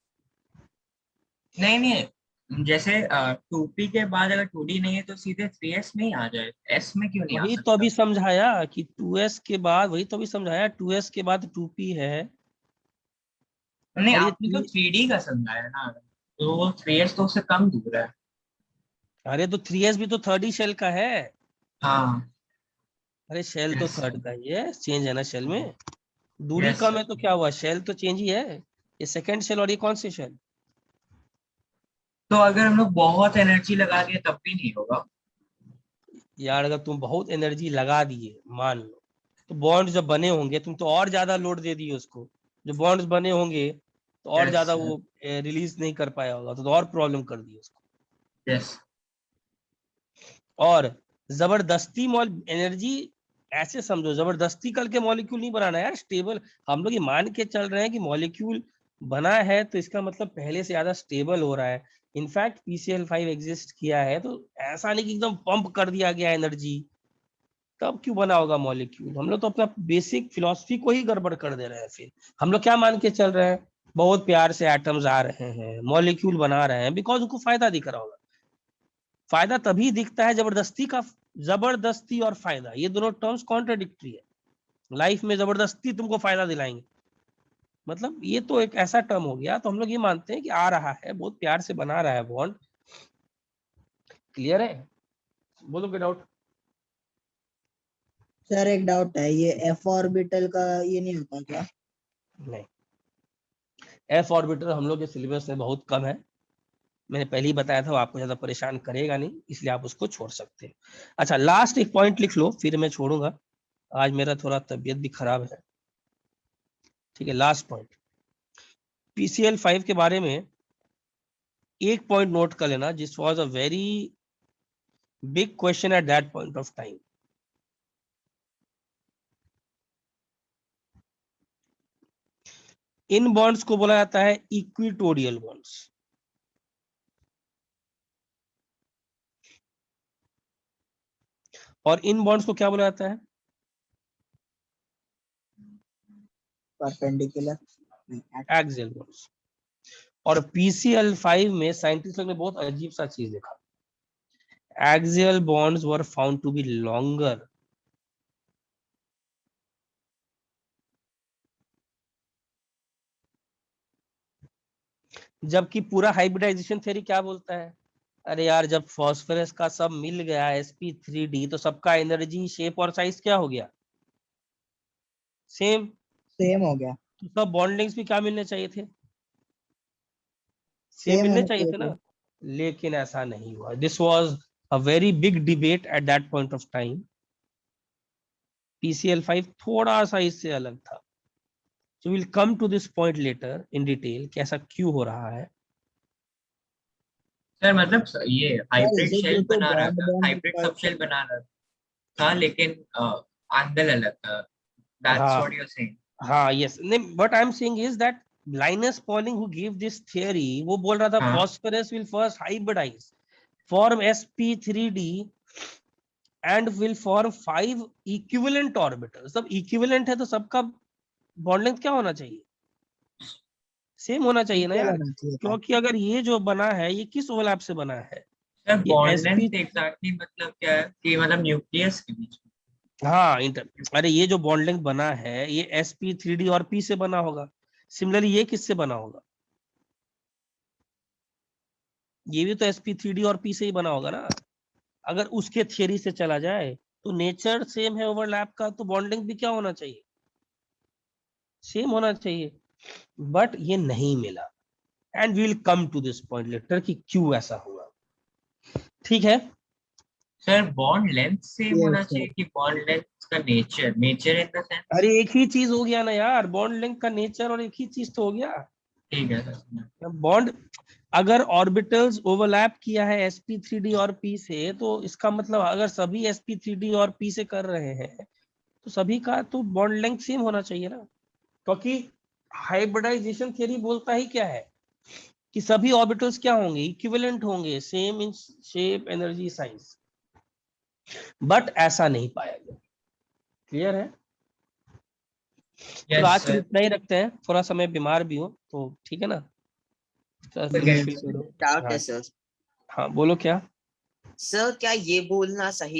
नहीं, जैसे 2p के बाद अगर 2d नहीं है तो सीधे 3s में ही आ जाए, s में क्यों नहीं आ वही तो सकता? अभी समझाया कि 2s के बाद, वही तो अभी समझाया 2s के बाद 2p है। नहीं, और ये आपने तो 3d का समझाया ना, तो वो 3s तो उससे कम दूर है। अरे तो 3s भी तो थर्ड ही शेल का है। हाँ। अरे शेल तो यस थर्ड का ही है, चेंज है ना शेल में, दूरी यस कम सर। है तो क्या हुआ, शेल तो चेंज ही है। ये सेकंड शेल और ये कौन सी शेल? तो अगर हम लोग बहुत एनर्जी लगा दिए तब भी नहीं होगा? यार अगर तुम बहुत एनर्जी लगा दिए मान लो, तो बॉन्ड जब बने होंगे तुम तो और ज्यादा लोड दे दिए उसको, जो बॉन्ड्स बने होंगे तो और यस ज्यादा सर। वो रिलीज नहीं कर पाया होगा, तो और प्रॉब्लम कर दी उसको। यस। और जबरदस्ती एनर्जी, ऐसे समझो जबरदस्ती करके मॉलिक्यूल नहीं बनाना यार स्टेबल। हम लोग ये मान के चल रहे हैं कि मॉलिक्यूल बना है तो इसका मतलब पहले से ज्यादा स्टेबल हो रहा है। इनफैक्ट PCl5 एग्जिस्ट किया है तो ऐसा नहीं कि एकदम पंप कर दिया गया एनर्जी, तब क्यों बना होगा मॉलिक्यूल? हम लोग तो अपना बेसिक फिलॉसफी को ही गड़बड़ कर दे रहे हैं। फिर हम लोग क्या मान के चल रहे हैं, बहुत प्यार से एटम्स आ रहे हैं मॉलिक्यूल बना रहे हैं बिकॉज उनको फायदा दिख रहा होगा। फायदा तभी दिखता है जबरदस्ती का, जबरदस्ती और फायदा ये दोनों टर्म्स कॉन्ट्राडिक्टरी है। लाइफ में जबरदस्ती तुमको फायदा दिलाएंगे, मतलब ये तो एक ऐसा टर्म हो गया। तो हम लोग ये मानते हैं कि आ रहा है बहुत प्यार से बना रहा है बॉन्ड। क्लियर है? बोलो गेट आउट। सर एक डाउट है, ये f ऑर्बिटल का ये नहीं होता क्या? नहीं, एफ ऑर्बिटल हम लोग के सिलेबस में बहुत कम है। मैंने पहले ही बताया था वो आपको ज्यादा परेशान करेगा नहीं, इसलिए आप उसको छोड़ सकते हैं। अच्छा लास्ट एक पॉइंट लिख लो फिर मैं छोड़ूंगा, आज मेरा थोड़ा तबीयत भी खराब है। ठीक है, लास्ट पॉइंट PCl5 के बारे में एक पॉइंट नोट कर लेना, जिस was a very big question at that point of time. In bonds को बोला जाता है इक्विटोरियल बॉन्ड्स, और इन बॉन्ड्स को क्या बोला जाता है? Perpendicular axial bonds. और PCl5 में साइंटिस्ट लोग ने बहुत अजीब सा चीज देखा, axial bonds were found to be longer जबकि पूरा हाइब्रिडाइजेशन थ्योरी क्या बोलता है, अरे यार जब फास्फोरस का सब मिल गया sp3d तो सबका एनर्जी शेप और साइज क्या हो गया, सेम सेम हो गया, तो सब बॉन्डिंग्स भी क्या मिलने चाहिए थे, सेम सेम मिलने होने चाहिए थे चाहिए ना। लेकिन ऐसा नहीं हुआ। This was a very big debate at that point of time. PCl5 थोड़ा सा इससे अलग था। So we'll come to this point later in detail कि ऐसा क्यों हो रहा है। सर मतलब ये सर हाइब्रिड इसे शेल जो तो बना रहा बॉन्ड था, बॉन्ड हाइब्रिड सब शेल बना रहा था, लेकिन एंगल अलग था। दैट्स हाँ व्हाट यू आर सेइंग। हाँ यस नहीं, but I am saying is that Linus Pauling who gave this theory, वो बोल रहा था हाँ। phosphorus will first hybridize, form sp3d and will form 5 equivalent orbitals. सब equivalent है तो सबका bond length क्या होना चाहिए? सेम होना चाहिए ना यार, क्योंकि अगर ये जो बना है ये किस ओवरलैप से बना है? सर ये बॉन्ड sp लेंथ एग्जैक्टली मतलब क्या है कि मतलब न्यूक्लियस के बीच में। हाँ अरे ये जो बॉन्ड लेंथ बना है ये sp3d और p से बना होगा। सिमिलरली ये किससे बना होगा? ये भी तो sp3d और p से ही बना होगा ना। अगर उसके थियरी से चला जाए तो नेचर सेम है ओवरलैप का, तो बॉन्ड लेंथ भी क्या होना चाहिए? सेम होना चाहिए, बट ये नहीं मिला। And we will come to this point later कि क्यों ऐसा हुआ। ठीक है, सर बॉन्ड लेंथ सेम होना चाहिए कि बॉन्ड लेंथ का नेचर इन द सेंस? अरे एक ही चीज हो गया ना यार, बॉन्ड लेंथ का नेचर और एक ही चीज तो हो गया। ठीक है सर। बॉन्ड अगर ऑर्बिटल्स ओवरलैप किया है sp3d और p से, तो इसका मतलब अगर सभी sp3d और p से कर रहे हैं तो सभी का तो बॉन्ड लेंथ सेम होना चाहिए ना, क्योंकि हाइब्रिडाइजेशन थ्योरी बोलता ही क्या है कि सभी ऑर्बिटल्स क्या होंगे? इक्विवेलेंट होंगे, same in shape, energy, size. But ऐसा नहीं पाया गया। क्लियर है? तो आज के लिए इतना ही रखते हैं, थोड़ा समय बीमार भी हूँ तो ठीक है ना। डाउट है सर। हाँ बोलो क्या? सर क्या ये बोलना सही